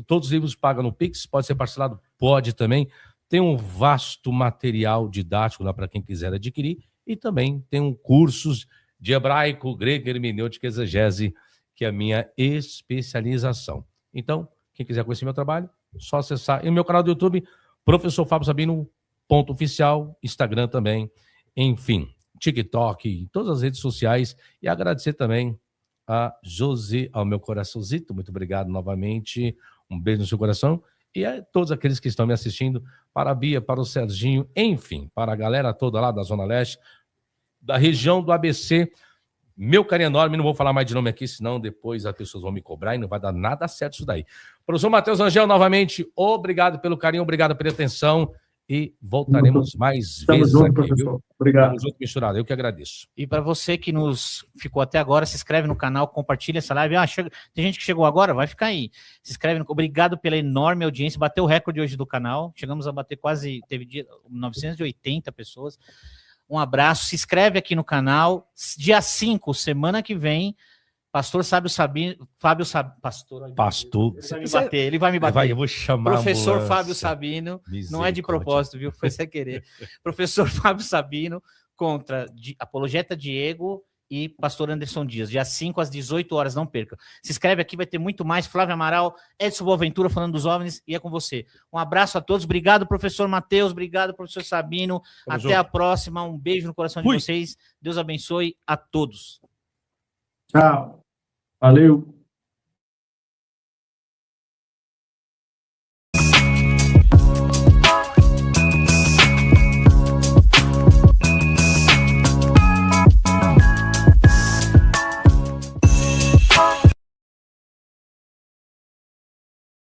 Todos os livros pagam no Pix, pode ser parcelado? Pode também. Tem um vasto material didático lá para quem quiser adquirir. E também tem cursos de hebraico, grego, hermenêutica e exegese, que é a minha especialização. Então, quem quiser conhecer meu trabalho, só acessar. E o meu canal do YouTube, Professor Fábio Sabino, .oficial, Instagram também, enfim, TikTok, todas as redes sociais. E agradecer também a Josi, ao meu coraçãozito. Muito obrigado novamente. Um beijo no seu coração. E a todos aqueles que estão me assistindo, para a Bia, para o Serginho, enfim, para a galera toda lá da Zona Leste, da região do ABC. Meu carinho enorme, não vou falar mais de nome aqui, senão depois as pessoas vão me cobrar e não vai dar nada certo isso daí. Professor Matheus Rangel, novamente, obrigado pelo carinho, obrigado pela atenção. E voltaremos mais vezes junto, aqui, professor. viu? Obrigado. Estamos junto, misturado. Eu que agradeço. E para você que nos ficou até agora, se inscreve no canal, compartilha essa live. Tem gente que chegou agora, vai ficar aí. Se inscreve. Obrigado pela enorme audiência. Bateu o recorde hoje do canal. Chegamos a bater teve dia 980 pessoas. Um abraço. Se inscreve aqui no canal. Dia 5, semana que vem, Pastor Fábio Sabino. Pastor. Ele vai me bater. Eu vou chamar Professor Fábio Sabino. Não é de propósito, viu? Foi sem querer. Professor Fábio Sabino contra Apologeta Diego e Pastor Anderson Dias. Dia 5 às 18 horas, não perca. Se inscreve aqui, vai ter muito mais. Flávio Amaral, Edson Boaventura falando dos OVNIs, e é com você. Um abraço a todos. Obrigado, professor Matheus. Obrigado, professor Sabino. Até a próxima. Um beijo no coração de vocês. Deus abençoe a todos. Tchau. Valeu.